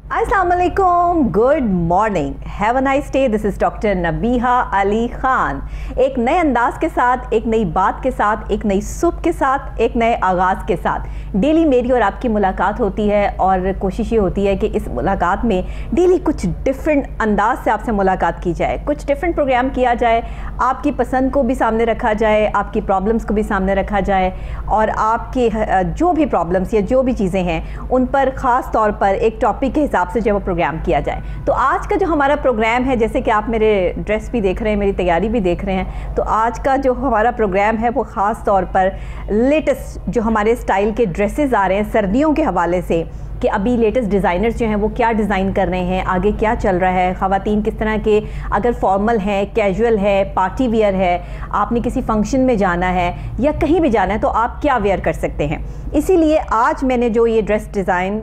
अस्सलाम वालेकुम, good morning, have a nice day. This is doctor Nabiha Ali Khan. एक नए अंदाज के साथ, एक नई बात के साथ, एक नई सुबह के साथ, एक नए आगाज़ के साथ डेली मेरी और आपकी मुलाकात होती है और कोशिश ये होती है कि इस मुलाकात में डेली कुछ डिफरेंट अंदाज से आपसे मुलाकात की जाए, कुछ डिफरेंट प्रोग्राम किया जाए, आपकी पसंद को भी सामने रखा जाए, आपकी प्रॉब्लम्स को भी सामने रखा जाए और आपके जो भी प्रॉब्लम्स या जो भी चीज़ें हैं उन पर ख़ास तौर पर एक टॉपिक के हिसाब से जो वो प्रोग्राम किया जाए। तो आज का जो हमारा प्रोग्राम है, जैसे कि आप मेरे ड्रेस भी देख रहे हैं, मेरी तैयारी भी देख रहे हैं, तो आज का जो हमारा प्रोग्राम है वो ख़ास तौर पर लेटेस्ट जो हमारे स्टाइल के ड्रेसेस आ रहे हैं सर्दियों के हवाले से, कि अभी लेटेस्ट डिज़ाइनर्स जो हैं वो क्या डिज़ाइन कर रहे हैं, आगे क्या चल रहा है, ख़वातीन किस तरह के, अगर फॉर्मल है, कैजुअल है, पार्टी वियर है, आपने किसी फंक्शन में जाना है या कहीं भी जाना है तो आप क्या वेयर कर सकते हैं। इसीलिए आज मैंने जो ये ड्रेस डिज़ाइन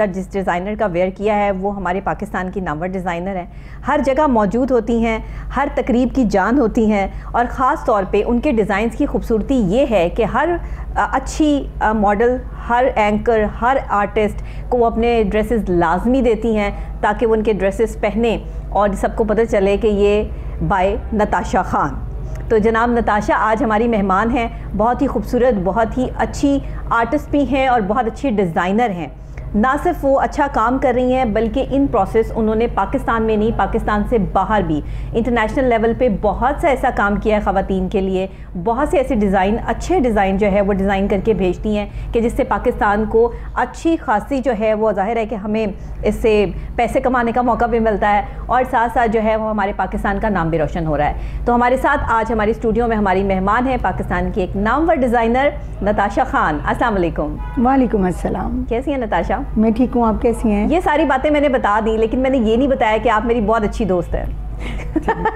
जिस डिज़ाइनर का वेयर किया है वो हमारे पाकिस्तान की नामवर डिज़ाइनर हैं, हर जगह मौजूद होती हैं, हर तकरीब की जान होती हैं और ख़ास तौर पे उनके डिज़ाइंस की खूबसूरती ये है कि हर अच्छी मॉडल, हर एंकर, हर आर्टिस्ट को वो अपने ड्रेसेस लाजमी देती हैं ताकि वो उनके ड्रेसेस पहने और सबको पता चले कि ये बाय नताशा ख़ान। तो जनाब नताशा आज हमारी मेहमान हैं, बहुत ही खूबसूरत, बहुत ही अच्छी आर्टिस्ट भी हैं और बहुत अच्छी डिज़ाइनर हैं। ना सिर्फ वो अच्छा काम कर रही हैं बल्कि इन प्रोसेस उन्होंने पाकिस्तान में नहीं, पाकिस्तान से बाहर भी इंटरनेशनल लेवल पे बहुत सा ऐसा काम किया है ख़वातीन के लिए। बहुत से ऐसे डिज़ाइन, अच्छे डिज़ाइन जो है वो डिज़ाइन करके भेजती हैं कि जिससे पाकिस्तान को अच्छी खासी जो है वो ज़ाहिर है कि हमें इससे पैसे कमाने का मौका भी मिलता है और साथ साथ जो है वो हमारे पाकिस्तान का नाम भी रोशन हो रहा है। तो हमारे साथ आज हमारी स्टूडियो में हमारी मेहमान है पाकिस्तान की एक नामवर डिज़ाइनर नताशा ख़ान। अस्सलाम वालेकुम। वालेकुम अस्सलाम। कैसी हैं नताशा? मैं ठीक हूँ, आप कैसी हैं? ये सारी बातें मैंने बता दी, लेकिन मैंने ये नहीं बताया कि आप मेरी बहुत अच्छी दोस्त हैं।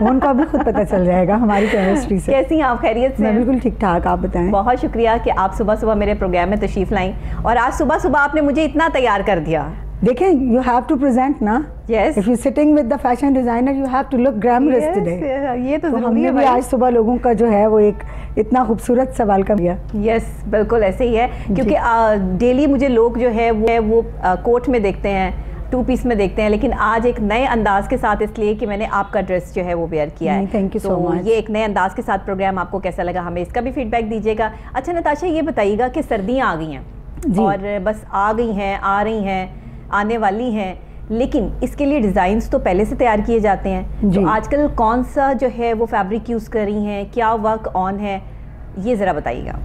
उनको अभी खुद पता चल जाएगा हमारी केमिस्ट्री से। कैसी हैं आप? खैरियत से? मैं बिल्कुल ठीक ठाक, आप बताएं। बहुत शुक्रिया कि आप सुबह सुबह मेरे प्रोग्राम में तशरीफ़ लाईं और आज सुबह सुबह आपने मुझे इतना तैयार कर दिया। देखें, यू हैव टू प्रेजेंट ना। Yes, if you sitting with the fashion designer you have to look glamorous today. ये तो जरूरी हमने है भी आज सुबह लोगों का जो है वो एक इतना खूबसूरत सवाल कर दिया। यस, बिल्कुल ऐसे ही है, क्योंकि डेली मुझे लोग जो है वो कोट में देखते हैं, टू पीस में देखते हैं, लेकिन आज एक नए अंदाज के साथ, इसलिए कि मैंने आपका ड्रेस जो है वो वेयर किया है। Thank you so much. ये एक नए अंदाज के साथ प्रोग्राम आपको कैसा लगा, हमें इसका भी फीडबैक दीजिएगा। अच्छा नताशा, ये बताइएगा कि सर्दियाँ आ गई हैं और बस आ गई हैं, आ रही हैं, आने वाली हैं, लेकिन इसके लिए डिज़ाइंस तो पहले से तैयार किए जाते हैं। तो आजकल कौन सा जो है वो फैब्रिक यूज़ कर रही हैं, क्या वर्क ऑन है, ये ज़रा बताइएगा।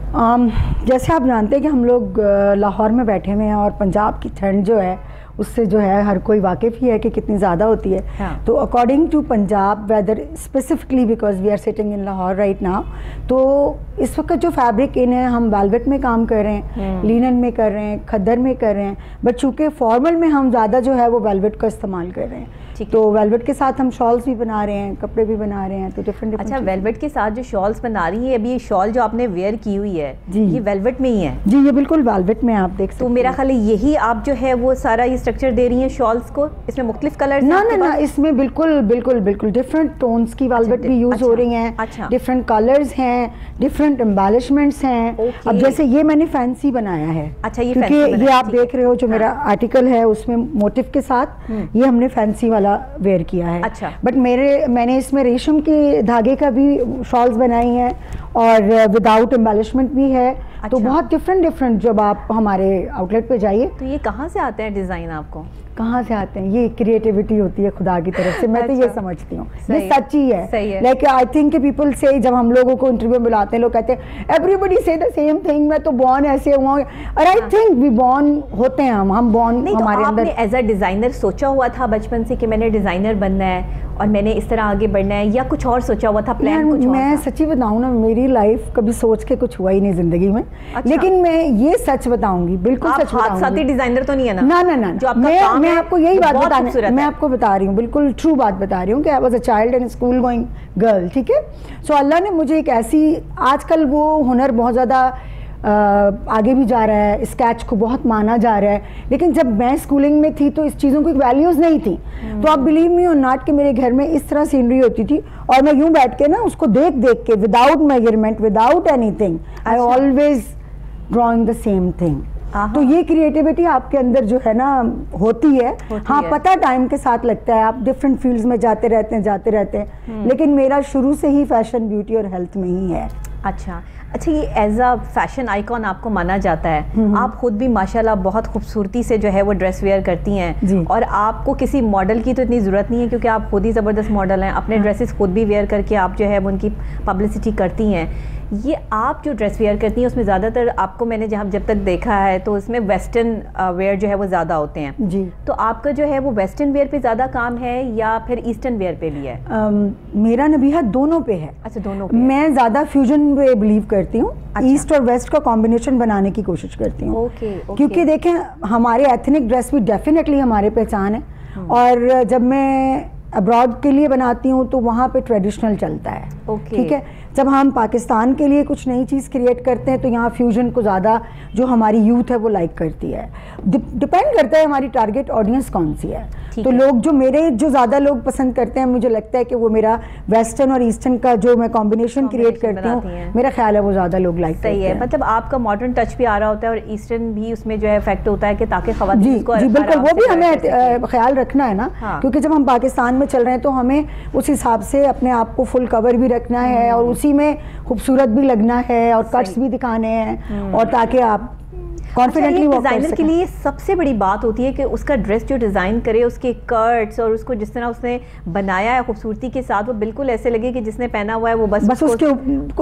जैसे आप जानते हैं कि हम लोग लाहौर में बैठे हुए हैं और पंजाब की ठंड जो है उससे जो है हर कोई वाकिफ़ ही है कि कितनी ज़्यादा होती है। हाँ। तो according to Punjab weather specifically because we are sitting in Lahore right now, तो इस वक्त जो फैब्रिक इन है, हम वेलवेट में काम कर रहे हैं, लिनन में कर रहे हैं, खद्दर में कर रहे हैं, बट चूँकि फॉर्मल में हम ज़्यादा जो है वो वेलवेट का इस्तेमाल कर रहे हैं। तो वेलवेट के साथ हम शॉल्स भी बना रहे हैं, कपड़े भी बना रहे हैं, तो डिफरेंट। अच्छा, वेलवेट के साथ जो शॉल्स बना रही है, अभी ये शॉल जो आपने वेयर की हुई है जी, ये वेलवेट में ही है? जी, ये बिल्कुल वेलवेट में आप देख सकते हैं। तो मेरा ख्याल है यही आप जो है वो सारा ये स्ट्रक्चर दे रही हैं शॉल्स को, इसमें मुख्तलिफ कलर ना, इसमें बिल्कुल बिल्कुल बिल्कुल डिफरेंट टोन्स की वेलवेट भी यूज हो रही हैं। अच्छा, डिफरेंट कलर्स हैं, डिफरेंट एम्बेलिशमेंट्स हैं। अब जैसे ये मैंने फैंसी बनाया है। अच्छा, ये क्योंकि ये आप देख रहे हो जो मेरा आर्टिकल है उसमें मोटिव के साथ ये हमने फैंसी वाला वेयर किया है। अच्छा, बट मैंने इसमें रेशम के धागे का भी शॉल्स बनाई हैं और विदाउट एम्बेलिशमेंट भी है। अच्छा। तो बहुत डिफरेंट जब आप हमारे आउटलेट पे जाइए। तो ये कहाँ से आते हैं डिज़ाइन आपको? कहाँ से आते हैं? ये क्रिएटिविटी होती है खुदा की तरफ से। मैं तो ये समझती हूँ, ये सच्ची है। लाइक आई थिंक पीपल से, जब हम लोगों को इंटरव्यू में बुलाते हैं लोग कहते हैं एवरीबडी से द सेम थिंग, मैं तो बॉर्न ऐसे हुआ, और आई थिंक वी बॉर्न होते हैं, हम बॉर्न हमारे अंदर। आपने एज अ डिज़ाइनर सोचा हुआ था बचपन से कि मैंने डिज़ाइनर बनना है और मैंने इस तरह आगे बढ़ना है, या कुछ और सोचा हुआ था, प्लान कुछ और? मैं सच्ची बताऊँ ना, मेरी लाइफ कभी सोच के कुछ हुआ ही नहीं जिंदगी में। अच्छा। लेकिन मैं ये सच बताऊंगी, बिल्कुल सच बताऊंगी। हादसाती डिजाइनर तो नहीं है ना? ना, जो आपका काम मैं है, आपको यही बात मैं आपको बता रही हूँ, बिल्कुल ट्रू बात बता रही हूँ कि I was a child and school going girl. ठीक है, सो अल्लाह ने मुझे एक ऐसी, आजकल वो हुनर बहुत ज़्यादा आगे भी जा रहा है, स्केच को बहुत माना जा रहा है, लेकिन जब मैं स्कूलिंग में थी तो इस चीज़ों की वैल्यूज़ नहीं थी। तो आप बिलीव मी और नॉट कि मेरे घर में इस तरह सीनरी होती थी और मैं यूं बैठ के ना उसको देख देख के, without measurement, without anything, I always drawing the same thing. तो ये क्रिएटिविटी आपके अंदर जो है ना होती है। हाँ, पता टाइम के साथ लगता है, आप डिफरेंट फील्ड्स में जाते रहते हैं, लेकिन मेरा शुरू से ही फैशन, ब्यूटी और हेल्थ में ही है। अच्छा, ये एज अ फैशन आइकॉन आपको माना जाता है। आप खुद भी माशाल्लाह बहुत खूबसूरती से जो है वो ड्रेस वेयर करती हैं, और आपको किसी मॉडल की तो इतनी ज़रूरत नहीं है, क्योंकि आप खुद ही ज़बरदस्त मॉडल हैं। अपने ड्रेसेस खुद भी वेयर करके आप जो है वो उनकी पब्लिसिटी करती हैं। ये आप जो ड्रेस वेयर करती हैं उसमें ज़्यादातर आपको मैंने जब तक देखा है तो उसमें वेस्टर्न वेयर जो है वो ज़्यादा होते हैं जी। तो आपका जो है वो वेस्टर्न वेयर पे ज़्यादा काम है या फिर ईस्टर्न वेयर पे भी है? मेरा नबीहा दोनों पे है। अच्छा, दोनों पे। मैं ज़्यादा फ्यूजन पे बिलीव करती हूँ। अच्छा। ईस्ट और वेस्ट का कॉम्बिनेशन बनाने की कोशिश करती हूँ। क्योंकि देखें, हमारे एथनिक ड्रेस भी डेफिनेटली हमारे पहचान है, और जब मैं अब्रॉड के लिए बनाती हूँ तो वहाँ पे ट्रेडिशनल चलता है। ठीक है, जब हम पाकिस्तान के लिए कुछ नई चीज़ क्रिएट करते हैं तो यहाँ फ्यूजन को ज़्यादा जो हमारी यूथ है वो लाइक करती है। डिपेंड करता है हमारी टारगेट ऑडियंस कौन सी है। तो लोग जो ज़्यादा लोग पसंद करते हैं, मुझे लगता है कि वो मेरा वेस्टर्न और ईस्टर्न का जो मैं कॉम्बिनेशन क्रिएट करती हूँ, मेरा ख्याल है वो ज़्यादा लोग लाइक करते हैं। सही है, मतलब आपका मॉडर्न टच भी आ रहा होता है और ईस्टर्न भी उसमें जो है इफेक्ट होता है कि ताकि ख़वातीन को जी बिल्कुल, वो भी हमें ख्याल रखना है ना। क्योंकि जब हम पाकिस्तान में चल रहे हैं तो हमें उस हिसाब से अपने आप को फुल कवर भी रखना है, और उसी में खूबसूरत भी लगना है, और कट्स भी दिखाने हैं, और ताकि आप कॉन्फिडेंटली वो डिजाइनर के लिए सबसे बड़ी बात होती है कि उसका ड्रेस जो डिज़ाइन करे, उसके कट्स और उसको जिस तरह उसने बनाया है खूबसूरती के साथ, वो बिल्कुल ऐसे लगे कि जिसने पहना हुआ है वो बस उसके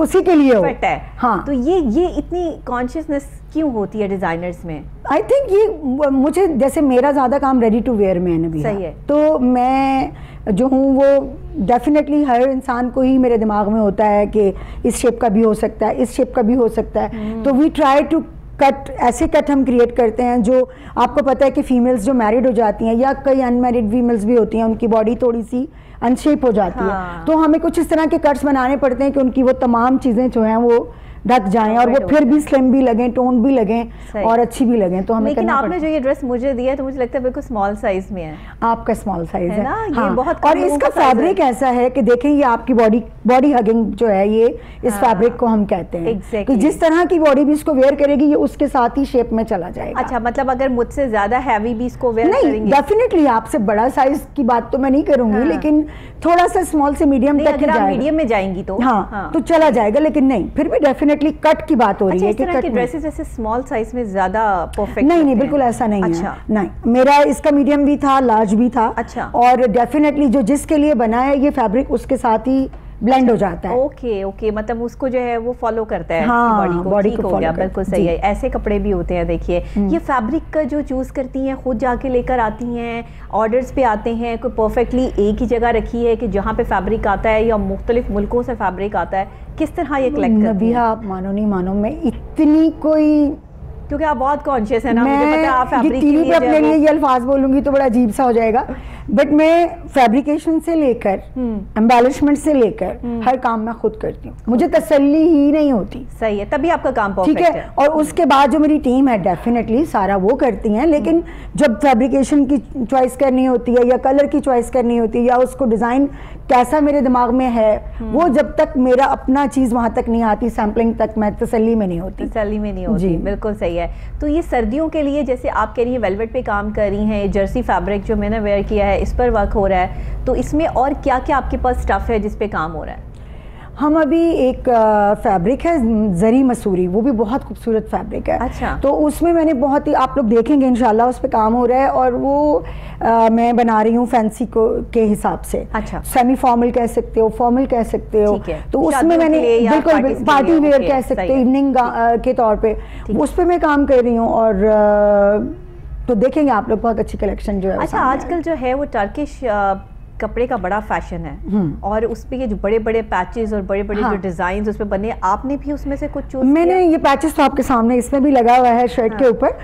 उसी के लिए फिट है। हाँ, तो ये इतनी कॉन्शियसनेस क्यों होती है डिज़ाइनर्स में? आई थिंक ये मुझे, जैसे मेरा ज़्यादा काम रेडी टू वेयर में है। सही है। तो मैं जो हूँ वो डेफिनेटली हर इंसान को ही मेरे दिमाग में होता है कि इस शेप का भी हो सकता है, इस शेप का भी हो सकता है। तो वी ट्राई टू कट, ऐसे कट हम क्रिएट करते हैं जो आपको पता है कि फीमेल्स जो मैरिड हो जाती हैं या कई अनमैरिड फीमेल्स भी होती हैं, उनकी बॉडी थोड़ी सी अनशेप हो जाती है। तो हमें कुछ इस तरह के कट्स बनाने पड़ते हैं कि उनकी वो तमाम चीज़ें जो हैं वो ढक जाएं, और वो फिर भी स्लिम भी लगें, टोन भी लगें, और अच्छी भी लगें। तो हमें लेकिन आपने जो ये ड्रेस मुझे दिया है तो मुझे लगता है बिल्कुल स्मॉल साइज में है। आपका स्मॉल साइज है ना, हाँ। ये बहुत और इसका फैब्रिक ऐसा है कि देखें, ये आपकी बॉडी हगिंग जो है, ये इस फैब्रिक को हम कहते हैं। तो जिस तरह की बॉडी भी इसको वेयर करेगी, ये उसके साथ ही शेप में चला जाएगा। अच्छा, मतलब अगर मुझसे ज्यादा हैवी भी इसको वेयर करेंगे? डेफिनेटली आपसे बड़ा साइज की बात तो मैं नहीं करूंगी, लेकिन थोड़ा सा स्मॉल से मीडियम तक जाएगा। मीडियम में जाएंगी तो हाँ, तो चला जाएगा, लेकिन नहीं, फिर भी डेफिनेटली कट की बात हो रही है कि कट ड्रेसेस जैसे स्मॉल साइज में ज्यादा परफेक्ट नहीं, बिल्कुल ऐसा नहीं है। नहीं, मेरा इसका मीडियम भी था, लार्ज भी था। अच्छा। और डेफिनेटली जो जिसके लिए बना है ये फैब्रिक, उसके साथ ही ब्लेंड हो जाता है। ओके, मतलब उसको जो है वो फॉलो करता है हाँ, बॉडी को हो गया, बिल्कुल सही है। ऐसे कपड़े भी होते हैं। देखिए, ये फैब्रिक का जो चूज करती हैं, खुद जाके लेकर आती हैं, ऑर्डर्स पे आते हैं, कोई परफेक्टली एक ही जगह रखी है कि जहाँ पे फैब्रिक आता है, या मुख्तलिफ मुल्कों से फैब्रिक आता है, किस तरह ये कलेक्ट करती हैं? नबीहा, आप मानो नहीं मानो, मैं इतनी कोई, क्योंकि आप बहुत कॉन्शियस है ना, मुझे पता है आप फैब्रिक के लिए अपने लिए ये अल्फाज बोलूंगी तो बड़ा अजीब सा हो जाएगा, बट मैं फैब्रिकेशन से लेकर एम्बेलिशमेंट से लेकर हर काम मैं खुद करती हूँ। मुझे तसल्ली ही नहीं होती। सही है, तभी आपका काम परफेक्ट है। ठीक है, और उसके बाद जो मेरी टीम है डेफिनेटली सारा वो करती हैं, लेकिन जब फैब्रिकेशन की चॉइस करनी होती है, या कलर की चॉइस करनी होती है, या उसको डिज़ाइन कैसा मेरे दिमाग में है, वो जब तक मेरा अपना चीज़ वहाँ तक नहीं आती, सैम्पलिंग तक, मैं तसल्ली में नहीं होती। बिल्कुल सही है। तो ये सर्दियों के लिए, जैसे आप कह रही हैं वेलवेट पे काम कर रही हैं, जर्सी फैब्रिक जो मैंने वेयर किया है इस पर वर्क हो रहा है, तो इसमें और क्या क्या आपके पास स्टफ है जिस पे काम हो रहा है? हम अभी एक फैब्रिक है जरी मसूरी, वो भी बहुत खूबसूरत फैब्रिक है। अच्छा। तो उसमें मैंने बहुत ही, आप लोग देखेंगे इंशाल्लाह, उस पर काम हो रहा है, और वो मैं बना रही हूँ फैंसी को के हिसाब से। अच्छा। सेमी फॉर्मल कह सकते हो, फॉर्मल कह सकते हो। तो उसमें मैंने बिल्कुल पार्टी वेयर कह सकते हो, इवनिंग के तौर पे उस पर मैं काम कर रही हूँ। और तो देखेंगे आप लोग, बहुत अच्छी कलेक्शन जो है। अच्छा, आजकल जो है वो टर्किश कपड़े का बड़ा फैशन है, और उस पे ये जो बड़े बड़े पैचेस और बड़े बड़े जो डिजाइन उस पे बने, आपने भी उसमें से कुछ चूज किया? मैंने ये पैचेस तो आपके सामने इसमें भी लगा हुआ है शर्ट के ऊपर,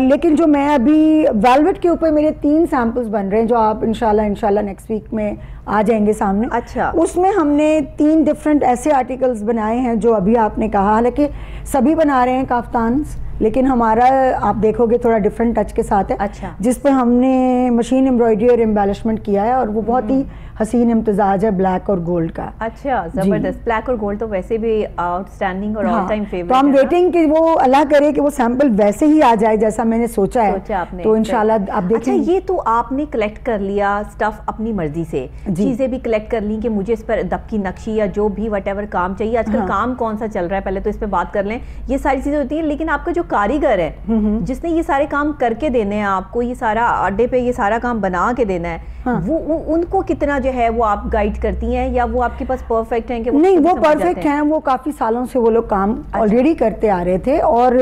लेकिन जो मैं अभी वेलवेट के ऊपर मेरे 3 सैंपल्स बन रहे हैं, जो आप इंशाल्लाह नेक्स्ट वीक में आ जाएंगे सामने। अच्छा। उसमें हमने 3 डिफरेंट ऐसे आर्टिकल्स बनाए हैं जो अभी आपने कहा, हालांकि सभी बना रहे हैं काफ्तान्स, लेकिन हमारा आप देखोगे थोड़ा डिफरेंट टच के साथ है। अच्छा। जिस पे हमने मशीन एम्ब्रॉयडरी और एम्बेलिशमेंट किया है और वो बहुत ही हसीन इम्तिजाज है ब्लैक और गोल्ड का। अच्छा, जबरदस्त। ब्लैक और गोल्ड तो वैसे भी आउटस्टैंडिंग और ऑल टाइम फेवरेट तो हम वेटिंग कि वो अल्लाह करे कि वो सैंपल वैसे ही आ जाए जैसा मैंने सोचा है। आपने तो इंशाल्लाह आप देखें। अच्छा, ये तो आपने कलेक्ट कर लिया स्टफ अपनी मर्जी से, चीजें भी कलेक्ट कर ली कि मुझे इस पर दबकी नक्शी या जो भी वटेवर काम चाहिए। आजकल काम कौन सा चल रहा है, पहले तो इस पे बात कर लें। ये सारी चीजें होती है, लेकिन आपका जो कारीगर है जिसने ये सारे काम करके देने हैं आपको, ये सारा अड्डे पे ये सारा काम बना के देना है, वो उनको कितना जो है वो आप गाइड करती हैं या वो आपके पास परफेक्ट हैं कि वो नहीं, वो परफेक्ट हैं। वो काफी सालों से वो लोग काम ऑलरेडी करते आ रहे थे। और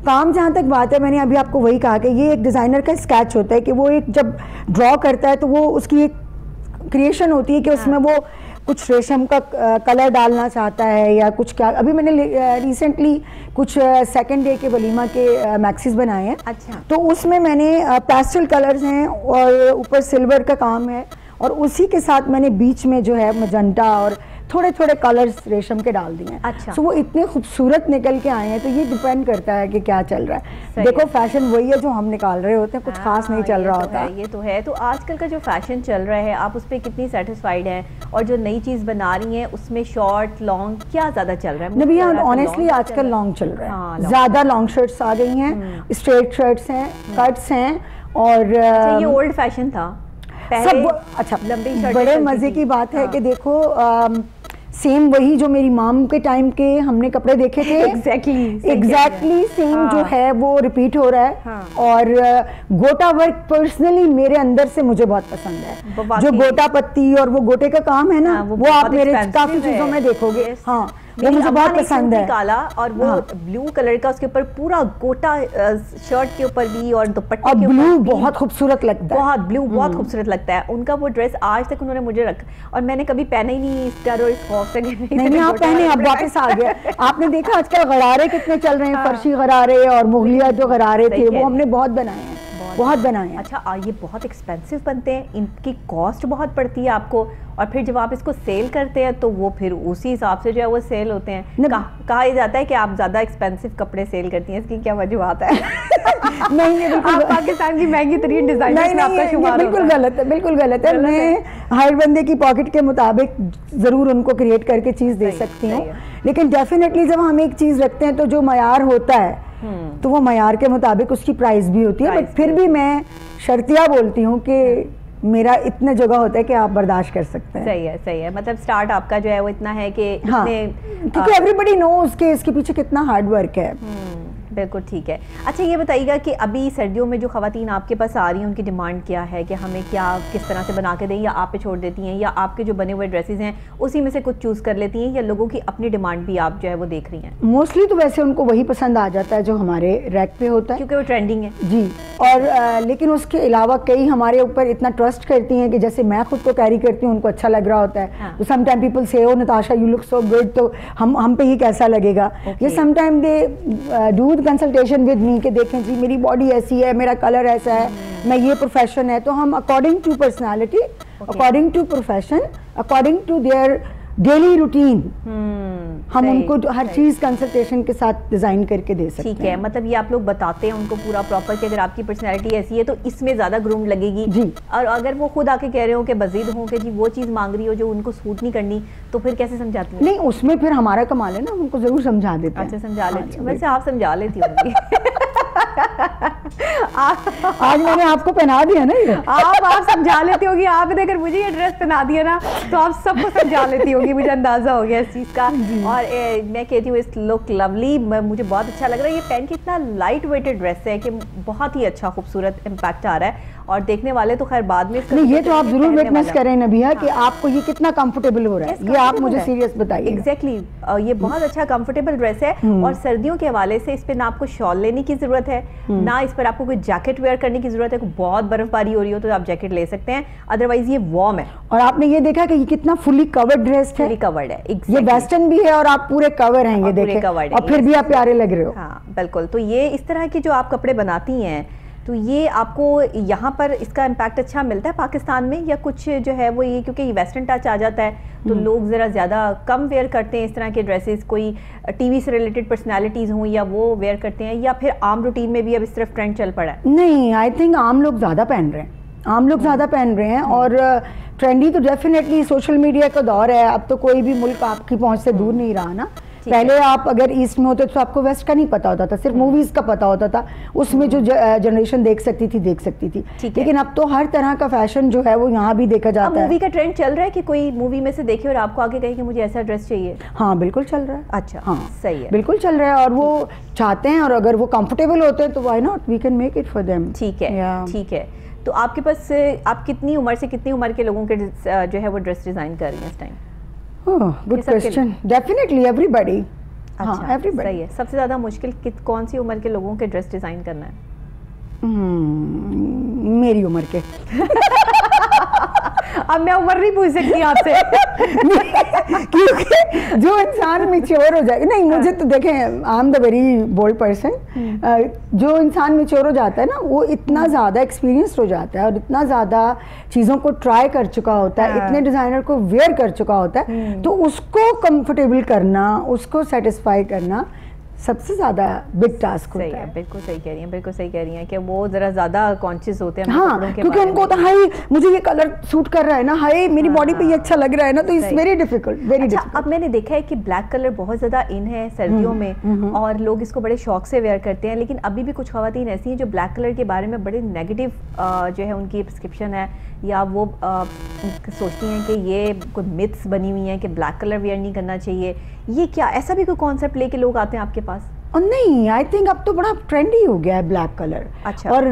काम जहाँ तक बात है, मैंने अभी आपको वही कहा कि ये एक डिजाइनर का स्केच होता है कि वो एक जब ड्रॉ करता है तो वो उसकी एक क्रिएशन होती है कि उसमें वो कुछ रेशम का कलर डालना चाहता है या कुछ क्या। अभी मैंने रिसेंटली कुछ सेकंड डे के वलीमा के मैक्सीज बनाए हैं। अच्छा। तो उसमें मैंने पेस्टल कलर्स हैं और ऊपर सिल्वर का काम है और उसी के साथ मैंने बीच में जो है मजंटा और थोड़े थोड़े कलर्स रेशम के डाल दिए हैं। अच्छा। तो वो इतने खूबसूरत निकल के आए हैं। तो ये डिपेंड करता है कि क्या चल रहा है। देखो फैशन वही है जो हम निकाल रहे होते हैं, कुछ खास नहीं चल रहा होता। ये तो है। तो आजकल का जो फैशन चल रहा है, आप उस पर कितनी सेटिस्फाइड हैं? और जो नई चीज बना रही हैं उसमें शॉर्ट लॉन्ग क्या ज्यादा चल रहा है? नबी ऑनेस्टली आजकल लॉन्ग चल रहा है। ज्यादा लॉन्ग शर्ट्स आ गई हैं, स्ट्रेट शर्ट्स हैं, कट्स हैं। और ये ओल्ड फैशन था सब। अच्छा, बड़े मजे की बात है कि देखो सेम वही जो मेरी माम के टाइम के हमने कपड़े देखे थे, एग्जैक्टली सेम जो है वो रिपीट हो रहा है। और गोटा वर्क पर्सनली मेरे अंदर से मुझे बहुत पसंद है। जो गोटा पत्ती और वो गोटे का काम है ना, वो आप मेरे काफी चीजों में देखोगे। हाँ, वो मुझे बहुत पसंद है। काला और वो ब्लू कलर का, उसके ऊपर पूरा गोटा शर्ट के ऊपर भी और दुपट्टे के ऊपर ब्लू बहुत खूबसूरत लगता है। बहुत ब्लू बहुत खूबसूरत लगता है उनका वो ड्रेस। आज तक उन्होंने मुझे रखा और मैंने कभी पहना ही नहीं इस डर और इस खौफ से। नहीं, आप पहने, अब वापस आ गया। आपने देखा आजकल गरारे कितने चल रहे हैं, फर्शी गरारे और मुगलिया जो गरारे थे वो हमने बहुत बनाए हैं, बहुत बनाए हैं। अच्छा, ये बहुत एक्सपेंसिव बनते हैं, इनकी कॉस्ट बहुत पड़ती है आपको, और फिर जब आप इसको सेल करते हैं तो वो फिर उसी हिसाब से जो है वो सेल होते हैं। कहा जाता है कि आप ज्यादा एक्सपेंसिव कपड़े सेल करती हैं, इसकी क्या वजूहत है? नहीं, आप पाकिस्तान की महंगी तरीन डिजाइनर में आपका शुमार बिल्कुल गलत है, बिल्कुल गलत है। मैं हर बंदे की पॉकेट के मुताबिक जरूर उनको क्रिएट करके चीज दे सकती हूँ, लेकिन डेफिनेटली जब हम एक चीज रखते हैं तो जो मयार होता है तो वो मयार के मुताबिक उसकी प्राइस भी होती है। बट फिर भी मैं शर्तिया बोलती हूँ कि मेरा इतना जगह होता है कि आप बर्दाश्त कर सकते हैं। सही है, सही है। मतलब स्टार्ट आपका जो है वो इतना है कि हाँ, क्योंकि एवरीबॉडी नोज के इसके पीछे कितना हार्ड वर्क है। बिल्कुल ठीक है। अच्छा, ये बताइएगा कि अभी सर्दियों में जो खवातीन आपके पास आ रही हैं उनकी डिमांड क्या है कि हमें क्या किस तरह से बना के दें, या आप पे छोड़ देती हैं, या आपके जो बने हुए ड्रेसेस हैं उसी में से कुछ चूज़ कर लेती हैं, या लोगों की अपनी डिमांड भी आप जो है वो देख रही हैं? मोस्टली तो वैसे उनको वही पसंद आ जाता है जो हमारे रैक पे होता है, क्योंकि वो ट्रेंडिंग है जी। और लेकिन उसके अलावा कई हमारे ऊपर इतना ट्रस्ट करती हैं कि जैसे मैं खुद को कैरी करती हूँ, उनको अच्छा लग रहा होता है। तो सम time people say, oh Natasha you look so good, तो हम पे ही कैसा लगेगा। ये some time they do the consultation with me कि देखें जी मेरी बॉडी ऐसी है, मेरा कलर ऐसा है, मैं ये प्रोफेशन है। तो हम according to personality, according to profession, according to their daily routine हम उनको हर चीज कंसल्टेशन के साथ डिजाइन करके दे सकते हैं। ठीक है, मतलब ये आप लोग बताते हैं उनको पूरा प्रॉपर कि अगर आपकी पर्सनैलिटी ऐसी है तो इसमें ज्यादा ग्रूम लगेगी जी। और अगर वो खुद आके कह रहे हो कि बजीद हो कि जी वो चीज मांग रही हो जो उनको सूट नहीं करनी, तो फिर कैसे समझाती हैं? नहीं, उसमें फिर हमारा कमाल है ना, उनको जरूर समझा देते हैं। अच्छा, समझा लेती हूँ। वैसे आप समझा लेती होंगी। आज मैंने आपको पहना दिया ना ये। आप समझा लेती होगी। आपने अगर मुझे ये ड्रेस पहना दिया ना तो आप सबको समझा लेती होगी, मुझे अंदाजा हो गया इस चीज का। और मैं कहती हूँ इस लुक लवली, मुझे बहुत अच्छा लग रहा है। ये पहन के इतना लाइट वेटेड ड्रेस है कि बहुत ही अच्छा खूबसूरत इम्पैक्ट आ रहा है, और देखने वाले तो खैर बाद में नहीं, ये तो आप जरूर विटनेस करें नबिया कि आपको ये कितना कंफर्टेबल हो रहा है। ये आप मुझे सीरियस बताइए। एग्जैक्टली, ये बहुत अच्छा कंफर्टेबल ड्रेस है, और सर्दियों के हवाले से इस पे ना आपको शॉल लेने की जरूरत है, ना इस पर आपको कोई जैकेट वेयर करने की जरूरत है। बहुत बर्फबारी हो रही हो तो आप जैकेट ले सकते हैं, अदरवाइज ये वार्म है। और आपने ये देखा कि ये कितना फुली कवर्ड ड्रेस है, फुली कवर्ड है। ये वेस्टर्न भी है और आप पूरे कवर हैं, ये देखें, और फिर भी आप प्यारे लग रहे हो। हाँ बिल्कुल। तो ये इस तरह के जो आप कपड़े बनाती हैं तो ये आपको यहाँ पर इसका इम्पैक्ट अच्छा मिलता है पाकिस्तान में, या कुछ जो है वो ये क्योंकि वेस्टर्न टच आ जाता है तो लोग ज़रा ज़्यादा कम वेयर करते हैं इस तरह के ड्रेसेस, कोई टीवी से रिलेटेड पर्सनालिटीज़ हों या वो वेयर करते हैं, या फिर आम रूटीन में भी अब इस तरफ ट्रेंड चल पड़ा है? नहीं, आई थिंक आम लोग ज़्यादा पहन रहे हैं, आम लोग ज़्यादा पहन रहे हैं। और ट्रेंडी तो डेफिनेटली सोशल मीडिया का दौर है, अब तो कोई भी मुल्क आपकी पहुंच से दूर नहीं रहा ना। पहले आप अगर ईस्ट में होते तो आपको वेस्ट का नहीं पता होता था, सिर्फ मूवीज का पता होता था, उसमें जो जनरेशन देख सकती थी। लेकिन अब तो हर तरह का फैशन जो है वो यहाँ भी देखा जाता है। मूवी का ट्रेंड चल रहा है कि कोई मूवी में से देखे और आपको आगे कहे कि मुझे ऐसा ड्रेस चाहिए? हाँ बिल्कुल चल रहा है। अच्छा, हाँ सही है, बिल्कुल चल रहा है और वो चाहते हैं, और अगर वो कंफर्टेबल होते हैं तो why not, we can make it for them. ठीक है, ठीक है। तो आपके पास आप कितनी उम्र से कितनी उम्र के लोगों के जो है वो ड्रेस डिजाइन कर रही हैं इस time? Good question. Definitely everybody. अच्छा, हाँ, सही है। सबसे ज्यादा मुश्किल कौन सी उम्र के लोगों के ड्रेस डिजाइन करना है? मेरी उम्र के। अब मैं उम्र नहीं पूछ सकती आपसे। क्योंकि जो इंसान मैच्योर हो जाए, नहीं मुझे तो देखें, I am the very bold person, जो इंसान मैच्योर हो जाता है ना वो इतना ज़्यादा एक्सपीरियंस्ड हो जाता है और इतना ज़्यादा चीज़ों को ट्राई कर चुका होता है, इतने डिज़ाइनर को वेयर कर चुका होता है, तो उसको कंफर्टेबल करना, उसको सेटिस्फाई करना सबसे ज्यादा बिग टास्क होता है। बिल्कुल सही कह रही हैं, बिल्कुल सही कह रही हैं कि वो जरा ज्यादा कॉन्शियस होते हैं। हाँ, क्योंकि उनको होता है हाय मुझे ये कलर सूट कर रहा है ना, हाय मेरी बॉडी पे ये अच्छा लग रहा है ना, तो it's very difficult, very difficult. अब मैंने देखा है कि ब्लैक कलर बहुत ज्यादा इन है सर्दियों में और लोग इसको बड़े शौक से वेयर करते हैं, लेकिन अभी भी कुछ खवातीन ऐसी हैं जो ब्लैक कलर के बारे में बड़े नेगेटिव जो है उनकी प्रिस्क्रिप्शन है, या वो सोचती हैं कि ये कोई मिथ्स बनी हुई हैं कि ब्लैक कलर वेयर नहीं करना चाहिए। ये क्या ऐसा भी कोई कॉन्सेप्ट लेके लोग आते हैं आपके पास? और नहीं, आई थिंक अब तो बड़ा ट्रेंडी हो गया है ब्लैक कलर। अच्छा। और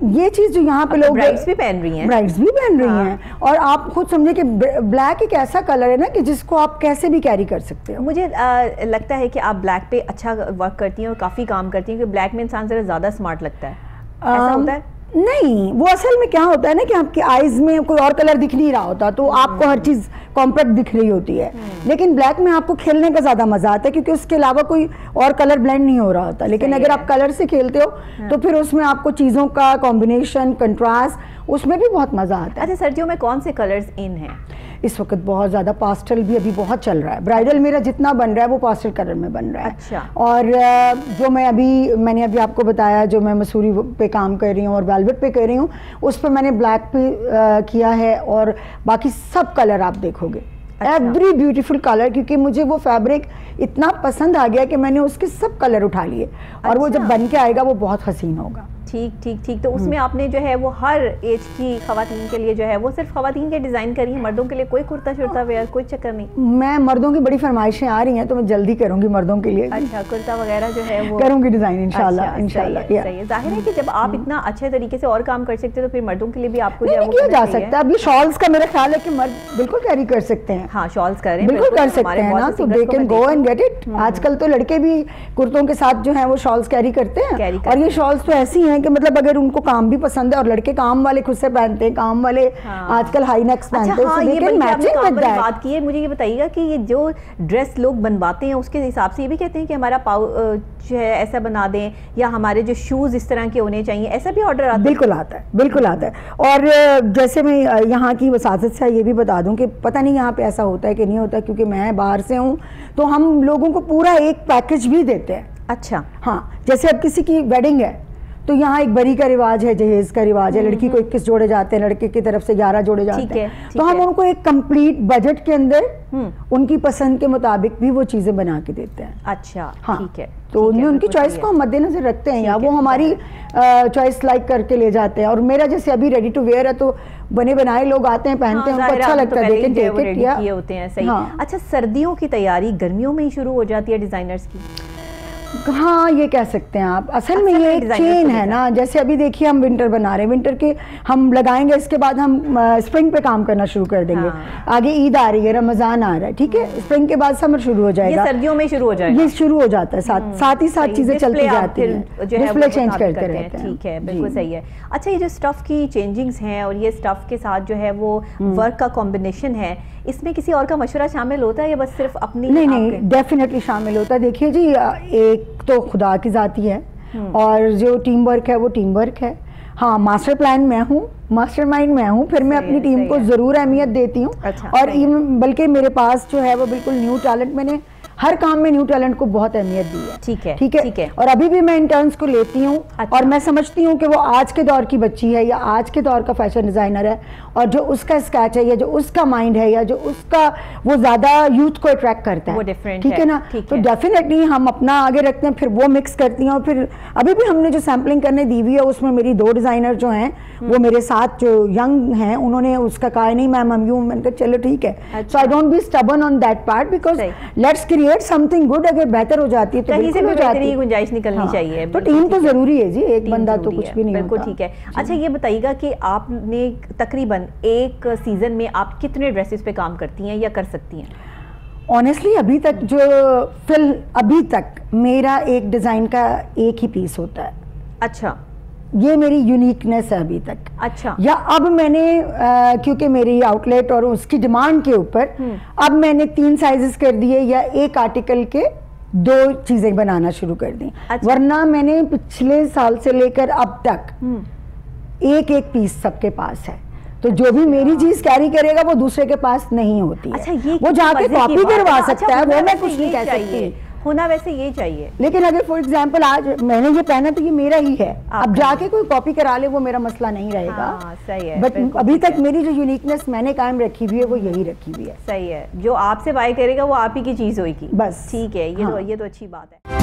ये चीज जो यहाँ पे लोग ब्राइड्स भी पहन रही हैं, ब्राइड्स भी पहन रही हैं, और आप खुद समझे कि ब्लैक एक ऐसा कलर है ना कि जिसको आप कैसे भी कैरी कर सकते हो। मुझे लगता है कि आप ब्लैक पे अच्छा वर्क करती हैं और काफी काम करती हैं, क्योंकि ब्लैक में इंसान जरा ज्यादा स्मार्ट लगता है। ऐसा होता है? नहीं, वो असल में क्या होता है ना कि आपकी आईज में कोई और कलर दिख नहीं रहा होता, तो आपको हर चीज कॉम्पैक्ट दिख रही होती है, लेकिन ब्लैक में आपको खेलने का ज्यादा मजा आता है क्योंकि उसके अलावा कोई और कलर ब्लेंड नहीं हो रहा होता। लेकिन अगर आप कलर से खेलते हो तो फिर उसमें आपको चीजों का कॉम्बिनेशन, कंट्रास्ट, उसमें भी बहुत मजा आता है। अच्छा, सर्दियों में कौन से कलर्स इन हैं? इस वक्त बहुत ज़्यादा पास्टल भी अभी बहुत चल रहा है, ब्राइडल मेरा जितना बन रहा है वो पास्टल कलर में बन रहा है। अच्छा। और जो मैंने अभी आपको बताया, जो मैं मसूरी पे काम कर रही हूँ और वेलवेट पे कर रही हूँ, उस पर मैंने ब्लैक पे किया है, और बाकी सब कलर आप देखोगे, एवरी ब्यूटीफुल कलर, क्योंकि मुझे वो फैब्रिक इतना पसंद आ गया कि मैंने उसके सब कलर उठा लिए, और वो जब बन के आएगा वो बहुत हसीन होगा। ठीक ठीक ठीक। तो उसमें आपने जो है वो हर एज की खवातीन के लिए जो है वो सिर्फ खवातीन के डिजाइन करी है, मर्दों के लिए कोई कुर्ता शुर्ता वेयर कोई चक्कर नहीं? मैं मर्दों की बड़ी फरमाइशें आ रही हैं तो मैं जल्दी करूंगी मर्दों के लिए। अच्छा, कुर्ता वगैरह जो है वो करूंगी डिजाइन इंशाल्लाह। इंशाल्लाह सही है। जाहिर है कि जब आप इतना अच्छे तरीके से और काम कर सकते हो तो फिर मर्दों के लिए भी आपको किया जा सकता है। अभी शॉल्स का मेरा ख्याल है कि मर्द बिल्कुल कैरी कर सकते हैं। हाँ, शॉल्स करें, बिल्कुल कर सकते हैं ना, तो they can go and get it. आजकल तो लड़के भी कुर्तों के साथ जो है वो शॉल्स कैरी करते हैं, और ये शॉल्स तो ऐसी हैं कि मतलब अगर उनको काम भी पसंद है, और लड़के काम वाले खुद से पहनते हैं, काम वाले आजकल हाई नेक्स पहनते हैं, ये बात की है। मुझे ये बताइएगा कि ये जो ड्रेस लोग बनवाते हैं उसके हिसाब से ये भी कहते हैं कि हमारा जो है ऐसा बना दें, या हमारे जो शूज इस तरह के होने चाहिए, ऐसा भी ऑर्डर आता है? बिल्कुल आता है, बिल्कुल आता है। और जैसे मैं यहाँ की वसाजत से ये भी बता दूं कि पता नहीं यहाँ पे ऐसा होता है कि नहीं होता, क्योंकि मैं बाहर से हूँ, तो हम लोगों को पूरा एक पैकेज भी देते हैं। अच्छा। हाँ, जैसे अब किसी की वेडिंग है तो यहाँ एक बरी का रिवाज है, जहेज का रिवाज है, लड़की को 21 जोड़े जाते हैं, लड़के की तरफ से 11 जोड़े जाते हैं, तो हम उनको एक कंप्लीट बजट के अंदर उनकी पसंद के मुताबिक भी वो चीजें बना के देते हैं। अच्छा, हाँ, ठीक है। तो उनकी चॉइस को हम मद्देनजर रखते हैं, या वो हमारी चॉइस लाइक करके ले जाते हैं। और मेरा जैसे अभी रेडी टू वेयर है, तो बने बनाए लोग आते हैं, पहनते हैं, उनको अच्छा लगता है, लेकिन किए होते हैं। सही। अच्छा, सर्दियों की तैयारी गर्मियों में ही शुरू हो जाती है डिजाइनर्स की? हाँ, ये कह सकते हैं आप। असल में ये एक चेन है ना, जैसे अभी देखिए हम विंटर बना रहे हैं, विंटर के हम लगाएंगे, इसके बाद हम स्प्रिंग पे काम करना शुरू कर देंगे। आगे ईद आ रही है, रमजान आ रहा है, ठीक है, स्प्रिंग के बाद समर शुरू हो जाएगा, ये सर्दियों में शुरू हो जाएगा, ये शुरू हो जाता है, साथ ही साथ चीजें चलती जाती हैं, डिस्प्ले चेंज करते रहते हैं। ठीक है, बिल्कुल सही है। अच्छा, ये जो स्टफ की चेंजिंग्स हैं और ये स्टफ के साथ जो है वो वर्क का कॉम्बिनेशन है, इसमें किसी और का मशवरा शामिल होता है या बस सिर्फ अपनी? नहीं, डेफिनेटली शामिल होता है। देखिए जी, एक तो खुदा की जाती है, और जो टीम वर्क है वो टीम वर्क है, हाँ, मास्टर प्लान मैं हूँ, मास्टरमाइंड मैं हूँ, फिर मैं अपनी टीम को ज़रूर अहमियत देती हूँ। अच्छा, और बल्कि मेरे पास जो है वो बिल्कुल न्यू टैलेंट, मैंने हर काम में न्यू टैलेंट को बहुत अहमियत दी है। ठीक है, ठीक है, ठीक है। और अभी भी मैं इंटर्न्स को लेती हूँ। अच्छा। और मैं समझती हूँ कि वो आज के दौर की बच्ची है या आज के दौर का फैशन डिजाइनर है, और जो उसका स्केच है या जो उसका माइंड है या जो उसका वो ज्यादा यूथ को अट्रैक्ट करता है, वो डिफरेंट ठीक है ना, तो डेफिनेटली हम अपना आगे रखते हैं, फिर वो मिक्स करती हैं। और फिर अभी भी हमने जो सैम्पलिंग करने दी हुई है उसमें मेरी 2 डिजाइनर जो हैं वो मेरे साथ जो यंग हैं, उन्होंने उसका कहा नहीं मैम हम यूं, मैंने कहा चलो ठीक है। So I don't be stubborn on that part, because let's create something good. अगर बेहतर हो जाती है तो कहीं से भी हो जाती है, गुंजाइश निकलनी चाहिए। तो टीम तो जरूरी है जी, एक बंदा तो कुछ भी नहीं बिल्कुल होता। ठीक है। अच्छा ये बताइएगा कि आपने तकरीबन एक सीजन में आप कितने ड्रेसेस पे काम करती हैं या कर सकती हैं? ऑनेस्टली अभी तक मेरा एक डिजाइन का एक ही पीस होता है। अच्छा, ये मेरी यूनिकनेस है अभी तक। अच्छा, या अब मैंने क्योंकि मेरी आउटलेट और उसकी डिमांड के ऊपर अब मैंने 3 साइजेस कर दिए या एक आर्टिकल के 2 चीजें बनाना शुरू कर दी। अच्छा। वरना मैंने पिछले साल से लेकर अब तक एक एक पीस सबके पास है, तो जो भी मेरी चीज कैरी करेगा वो दूसरे के पास नहीं होती है। अच्छा, ये वो जाके कॉपी करवा सकता है, वो मैं कुछ नहीं कह चाहिए सकती। होना वैसे ये चाहिए, लेकिन अगर फॉर एग्जाम्पल आज मैंने ये पहना तो ये मेरा ही है, अब जाके कोई कॉपी करा ले वो मेरा मसला नहीं रहेगा। हाँ, सही है। बट अभी तक मेरी जो यूनिकनेस मैंने कायम रखी हुई है वो यही रखी हुई है। सही है, जो आपसे बाय करेगा वो आप ही की चीज होगी बस। ठीक है, हाँ। ये तो अच्छी बात है।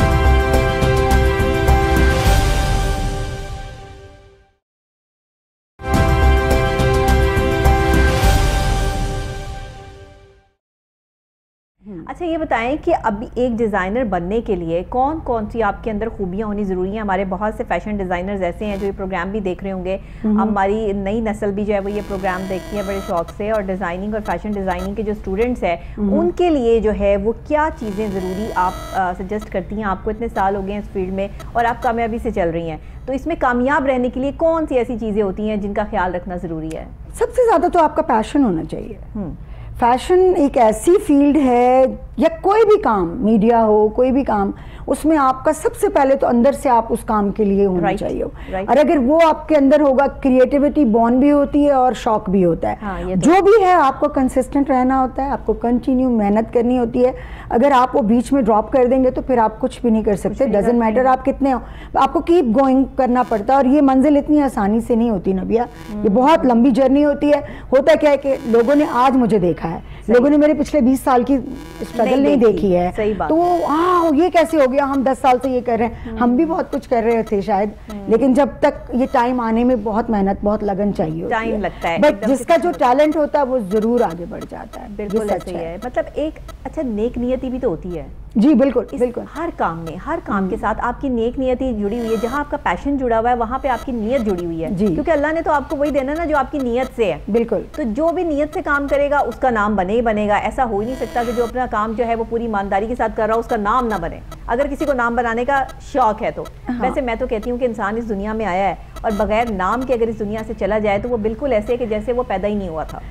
अच्छा ये बताएं कि अभी एक डिज़ाइनर बनने के लिए कौन कौन सी आपके अंदर खूबियां होनी ज़रूरी हैं? हमारे बहुत से फैशन डिज़ाइनर्स ऐसे हैं जो ये प्रोग्राम भी देख रहे होंगे, हमारी नई नस्ल भी जो है वो ये प्रोग्राम देखती है बड़े शौक से, और डिज़ाइनिंग और फैशन डिज़ाइनिंग के जो स्टूडेंट्स हैं उनके लिए जो है वो क्या चीज़ें ज़रूरी आप सजेस्ट करती हैं? आपको इतने साल हो गए हैं इस फील्ड में और आप कामयाबी से चल रही हैं, तो इसमें कामयाब रहने के लिए कौन सी ऐसी चीज़ें होती हैं जिनका ख्याल रखना ज़रूरी है? सबसे ज़्यादा तो आपका पैशन होना चाहिए। फैशन एक ऐसी फील्ड है, या कोई भी काम, मीडिया हो, कोई भी काम, उसमें आपका सबसे पहले तो अंदर से आप उस काम के लिए होना चाहिए। और अगर वो आपके अंदर होगा, क्रिएटिविटी बॉर्न भी होती है और शौक भी होता है। हाँ, जो भी है आपको कंसिस्टेंट रहना होता है, आपको कंटिन्यू मेहनत करनी होती है। अगर आप वो बीच में ड्रॉप कर देंगे तो फिर आप कुछ भी नहीं कर सकते। डजंट मैटर आप कितने हो, आपको कीप गोइंग करना पड़ता है। और ये मंजिल इतनी आसानी से नहीं होती नबिया, ये बहुत लंबी जर्नी होती है। होता क्या है कि लोगों ने आज मुझे देखा है, लोगों ने मेरे पिछले 20 साल की स्ट्रगल नहीं देखी है, तो ये कैसे हो गया, हम 10 साल से ये कर रहे हैं। हम भी बहुत कुछ कर रहे थे शायद, लेकिन जब तक ये टाइम आने में बहुत मेहनत, बहुत लगन चाहिए, टाइम लगता है। बट जिसका जो टैलेंट होता है वो जरूर आगे बढ़ जाता है। बिल्कुल ऐसे ही है। मतलब एक अच्छा नेक नियति भी तो होती है जी। बिल्कुल बिल्कुल। हर काम में, हर काम के साथ आपकी नेक नियति जुड़ी हुई है। जहाँ आपका पैशन जुड़ा हुआ है वहाँ पे आपकी नीयत जुड़ी हुई है, क्योंकि अल्लाह ने तो आपको वही देना ना जो आपकी नीयत से है। बिल्कुल। तो जो भी नीयत से काम करेगा उसका नाम बने ही बनेगा। ऐसा हो ही नहीं सकता कि जो अपना काम जो है वो पूरी ईमानदारी के साथ कर रहा हो उसका नाम ना बने। अगर किसी को नाम बनाने का शौक है तो वैसे मैं तो कहती हूँ कि इंसान इस दुनिया में आया है और बगैर नाम के अगर इस दुनिया से चला जाए तो वो बिल्कुल ऐसे है कि जैसे वो पैदा ही नहीं हुआ था।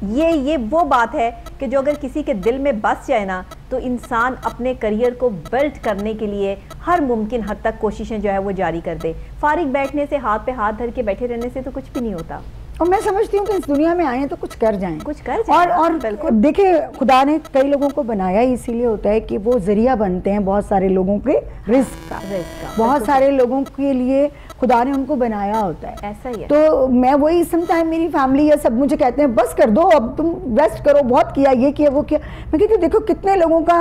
ये वो बात है कि जो अगर किसी के दिल में बस जाए ना तो इंसान अपने करियर को बिल्ड करने के लिए हर मुमकिन हद तक कोशिशें जो है वो जारी कर दे। फारिग बैठने से, हाथ पे हाथ धर के बैठे रहने से तो कुछ भी नहीं होता। और मैं समझती हूँ कि इस दुनिया में आए तो कुछ कर जाएं, कुछ कर जाएं। और देखिए खुदा ने कई लोगों को बनाया ही इसीलिए होता है कि वो जरिया बनते हैं बहुत सारे लोगों के रिस्क का। बहुत सारे लोगों के लिए खुदा ने उनको बनाया होता है, ऐसा ही है। तो मैं वही समटाइम मेरी फैमिली या सब मुझे कहते हैं बस कर दो, अब तुम रेस्ट करो, बहुत किया, ये किया वो किया। मैं कहती हूँ देखो कितने लोगों का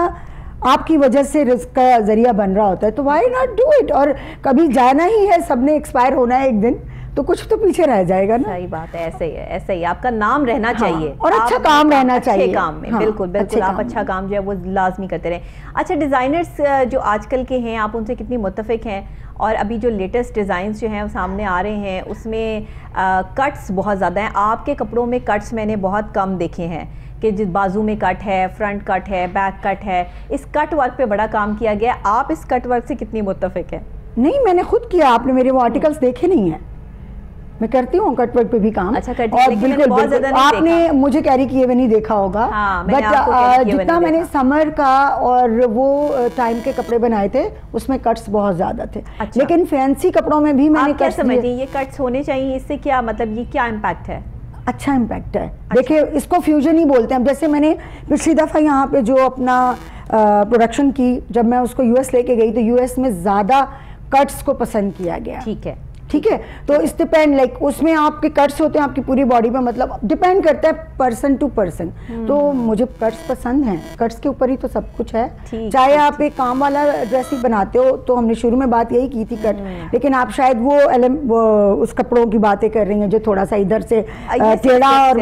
आपकी वजह से रिस्क का जरिया बन रहा होता है, तो व्हाई नॉट डू इट। और कभी जाना ही है, सबने एक्सपायर होना है एक दिन, तो कुछ तो पीछे रह जाएगा ना। सही बात है, ऐसे ही है, ऐसे ही आपका नाम रहना चाहिए और अच्छा काम रहना चाहिए काम में। बिल्कुल बिल्कुल, आप अच्छा काम जो है वो लाजमी करते रहें। अच्छा, डिज़ाइनर्स जो आजकल के हैं आप उनसे कितनी मुत्तफिक हैं? और अभी जो लेटेस्ट डिज़ाइंस जो हैं वो सामने आ रहे हैं उसमें कट्स बहुत ज़्यादा हैं। आपके कपड़ों में कट्स मैंने बहुत कम देखे हैं कि जिस बाजू में कट है, फ्रंट कट है, बैक कट है। इस कट वर्क पे बड़ा काम किया गया। आप इस कट वर्क से कितनी मुत्तफिक हैं? नहीं, मैंने खुद किया, आपने मेरे वो आर्टिकल्स देखे नहीं है। मैं करती हूँ कटवर्क पे भी काम। अच्छा, करती हैं, लेकिन मैंने बहुत ज़्यादा नहीं आपने देखा। मुझे कैरी किए हुए नहीं देखा होगा। हाँ, बट जितना मैंने समर का और वो टाइम के कपड़े बनाए थे उसमें कट्स बहुत ज्यादा थे। अच्छा। लेकिन फैंसी कपड़ों में भी मैंने क्या समझिए ये कट्स होने चाहिए, इससे क्या मतलब, ये क्या इम्पैक्ट है? अच्छा इम्पैक्ट है। देखिए इसको फ्यूजन ही बोलते हैं। जैसे मैंने पिछली दफ़ा यहाँ पे जो अपना प्रोडक्शन की, जब मैं उसको यूएस लेके गई तो यूएस में ज़्यादा कट्स को पसंद किया गया। ठीक है, तो इस डिपेंड लाइक उसमें आपके कट्स होते हैं आपकी पूरी बॉडी पे, मतलब डिपेंड करता है पर्सन टू पर्सन। तो मुझे कट्स पसंद हैं, कट्स के ऊपर ही तो सब कुछ है। चाहे आप एक काम वाला ड्रेस ही बनाते हो, तो हमने शुरू में बात यही की थी कट, लेकिन आप शायद वो उस कपड़ों की बातें कर रही हैं जो थोड़ा सा इधर से टेढ़ा, और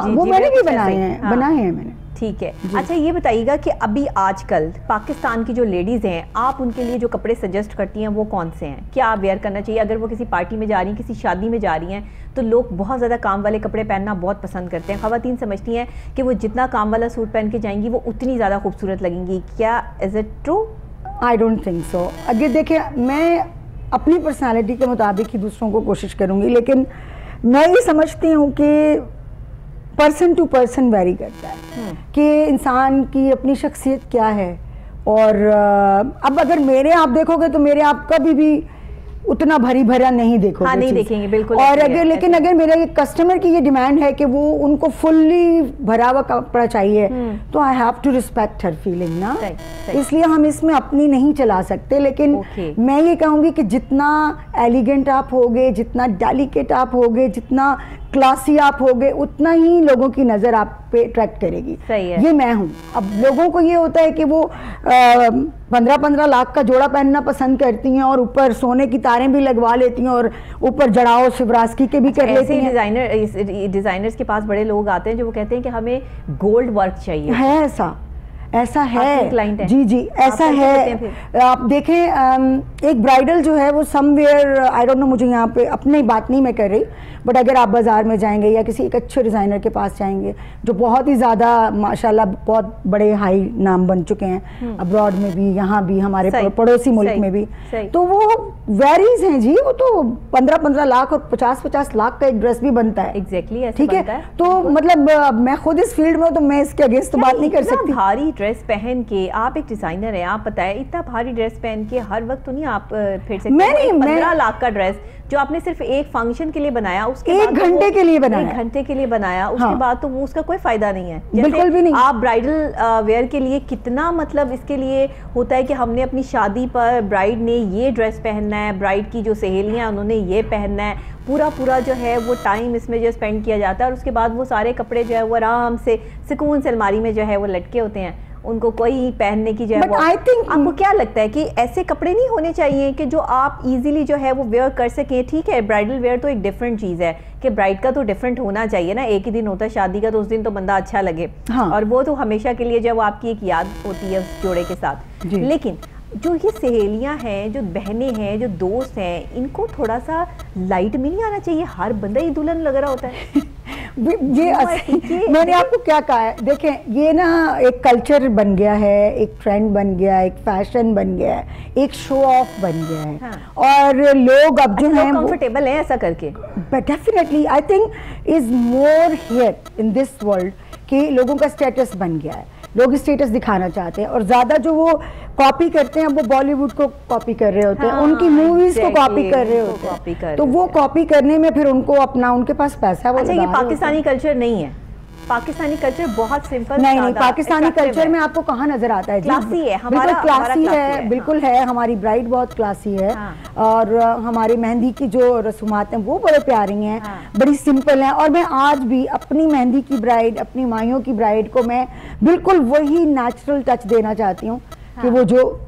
वो मैंने भी बनाए हैं मैंने। ठीक है। अच्छा ये बताइएगा कि अभी आजकल पाकिस्तान की जो लेडीज़ हैं, आप उनके लिए जो कपड़े सजेस्ट करती हैं वो कौन से हैं? क्या वेयर करना चाहिए अगर वो किसी पार्टी में जा रही हैं, किसी शादी में जा रही हैं? तो लोग बहुत ज़्यादा काम वाले कपड़े पहनना बहुत पसंद करते हैं। ख़वातीन समझती हैं कि वो जितना काम वाला सूट पहन के जाएंगी वो उतनी ज़्यादा खूबसूरत लगेंगी। क्या is it true? I don't think so. अगर देखिए मैं अपनी पर्सनैलिटी के मुताबिक ही दूसरों को कोशिश करूँगी, लेकिन मैं ये समझती हूँ कि पर्सन टू पर्सन वेरी करता है कि इंसान की अपनी शख्सियत क्या है। और अब अगर मेरे आप देखोगे तो मेरे आप कभी भी उतना भरी भरा नहीं देखोगे। हाँ, नहीं देखेंगे बिल्कुल। और लेकिन अगर मेरे कस्टमर की ये डिमांड है कि वो उनको फुल्ली भरा हुआ कपड़ा चाहिए, तो आई हैव टू रिस्पेक्ट हर फीलिंग ना। इसलिए हम इसमें अपनी नहीं चला सकते। लेकिन मैं ये कहूँगी कि जितना एलिगेंट आप होगे, जितना डेलिकेट आप होगे, जितना क्लासी आप होगे, उतना ही लोगों की नज़र आप पे अट्रैक्ट करेगी। सही है। ये मैं हूँ। अब लोगों को ये होता है कि वो 15-15 लाख का जोड़ा पहनना पसंद करती हैं और ऊपर सोने की तारें भी लगवा लेती हैं और ऊपर जड़ाओ शिवराजकी के भी कर लेती हैं। डिज़ाइनर्स के पास बड़े लोग आते हैं जो वो कहते हैं कि हमें गोल्ड वर्क चाहिए। है ऐसा है जी ऐसा है। आप देखें एक ब्राइडल जो है वो समवेयर, आई डोंट नो, मुझे यहाँ पे अपनी बात नहीं मैं कर रही, बट अगर आप बाज़ार में जाएंगे या किसी एक अच्छे डिज़ाइनर के पास जाएंगे जो बहुत ही ज़्यादा माशाल्लाह बहुत बड़े हाई नाम बन चुके हैं अब्रॉड में भी, यहाँ भी, हमारे पड़ोसी मुल्क में भी, तो वो वेरीज हैं जी। वो तो 15-15 लाख और 50-50 लाख का एक ड्रेस भी बनता है। एग्जैक्टली ठीक है। तो मतलब मैं खुद इस फील्ड में हूं, तो मैं इसके अगेंस्ट तो बात नहीं कर सकती। भारी ड्रेस पहन के, आप एक डिजाइनर हैं, आप बताएं इतना भारी ड्रेस पहन के हर वक्त तो नहीं आप फिर सकते। 15 लाख का ड्रेस जो आपने सिर्फ एक फंक्शन के लिए बनाया, उसके एक घंटे के लिए बनाया, 1 घंटे के लिए बनाया, उसके बाद तो वो उसका कोई फायदा नहीं है। बिल्कुल भी नहीं। आप ब्राइडल वेयर के लिए कितना मतलब इसके लिए होता है कि हमने अपनी शादी पर ब्राइड ने ये ड्रेस पहनना है, ब्राइड की जो सहेलियां उन्होंने ये पहनना है, पूरा जो है वो टाइम इसमें जो स्पेंड किया जाता है। और उसके बाद वो सारे कपड़े जो है वो आराम से सुकून से अलमारी में जो है वो लटके होते हैं, उनको कोई पहनने की जो है वो। आपको क्या लगता है कि ऐसे कपड़े नहीं होने चाहिए कि जो आप इजीली जो है वो वेयर कर सकें? ठीक है, ब्राइडल वेयर तो एक डिफरेंट चीज़ है कि ब्राइड का तो डिफरेंट होना चाहिए ना, एक ही दिन होता है शादी का, तो उस दिन तो बंदा अच्छा लगे। हाँ। और वो तो हमेशा के लिए जो है वो आपकी एक याद होती है उस जोड़े के साथ। लेकिन जो ये सहेलियां हैं, जो बहनें हैं, जो दोस्त हैं, इनको थोड़ा सा लाइट में नहीं आना चाहिए? हर बंदा ही दुल्हन लग रहा होता है। ये मैंने आपको क्या कहा है, देखें ये ना एक कल्चर बन गया है, एक ट्रेंड बन गया है, एक फैशन बन गया है, एक शो ऑफ बन गया है। हाँ। और लोग अब जो हैं कंफर्टेबल हैं ऐसा करके। Definitely I think is more here in this world कि लोगों का स्टेटस बन गया है, लोग स्टेटस दिखाना चाहते हैं और ज़्यादा जो वो कॉपी करते हैं वो बॉलीवुड को कॉपी कर रहे होते हैं। हाँ, उनकी मूवीज को कॉपी कर रहे होते हैं, तो वो कॉपी करने में फिर उनको अपना, उनके पास पैसा है। अच्छा, ये पाकिस्तानी कल्चर नहीं है? पाकिस्तानी कल्चर बहुत सिंपल। नहीं, पाकिस्तानी कल्चर में आपको कहाँ नजर आता है? क्लासी है, हमारा क्लासी है, बिल्कुल है। हमारी ब्राइड बहुत क्लासी है। और हमारी मेहंदी की जो रस्मात हैं वो बड़े प्यारी हैं, बड़ी सिंपल हैं। और मैं आज भी अपनी मेहंदी की ब्राइड, अपनी माइयों की ब्राइड को मैं बिल्कुल वही नेचुरल टच देना चाहती हूँ कि वो जो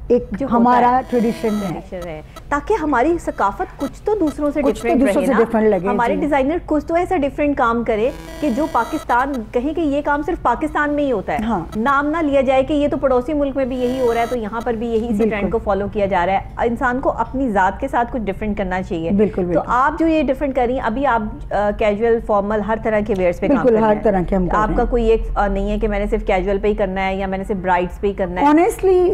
हमारा ट्रेडिशन है, ताकि हमारी सकाफत कुछ तो दूसरों से डिफरेंट लगे। हमारे डिजाइनर कुछ तो ऐसा डिफरेंट काम करे कि जो पाकिस्तान कहें कि ये काम सिर्फ पाकिस्तान में ही होता है। हाँ। नाम ना लिया जाए कि ये तो पड़ोसी मुल्क में भी यही हो रहा है, तो यहाँ पर भी यही इसी ट्रेंड को फॉलो किया जा रहा है। इंसान को अपनी जात के साथ कुछ डिफरेंट करना चाहिए। बिल्कुल। तो आप जो ये डिफरेंट कर रही हैं, अभी आप कैजुअल, फॉर्मल, हर तरह के वेयर्स पे काम कर रही हैं। हर तरह के हम आपका कोई एक नहीं है कि मैंने सिर्फ कैजुअल पे ही करना है या मैंने सिर्फ ब्राइड्स पे ही करना है? ऑनेस्टली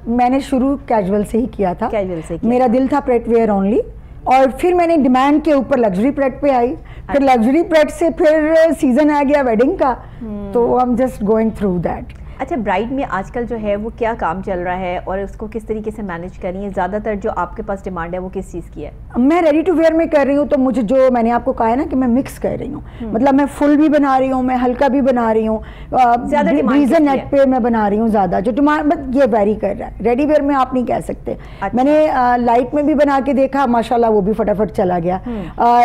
मैंने शुरू कैजुअल से ही किया था। कैजुअल से किया। मेरा दिल था प्रेट वेयर ओनली, और फिर मैंने डिमांड के ऊपर लग्जरी प्रेड पे आई, फिर लग्जरी प्रेड से फिर सीजन आ गया वेडिंग का, तो I am just going through that. अच्छा, ब्राइड में आजकल जो है वो क्या काम चल रहा है और उसको किस तरीके से मैनेज कर रही है? ज़्यादातर जो आपके पास डिमांड है वो किस चीज़ की है? मैं रेडी टू वेयर में कर रही हूँ, तो मुझे जो मैंने आपको कहा है ना कि मैं मिक्स कर रही हूँ, मतलब मैं फुल भी बना रही हूँ, मैं हल्का भी बना रही हूँ, रीजन नेट पे मैं बना रही हूँ ज़्यादा, जो डिमांड ये वेरी कर रहा है। रेडी वेयर में आप नहीं कह सकते। अच्छा। मैंने लाइट में भी बना के देखा, माशाल्लाह वो भी फटाफट चला गया।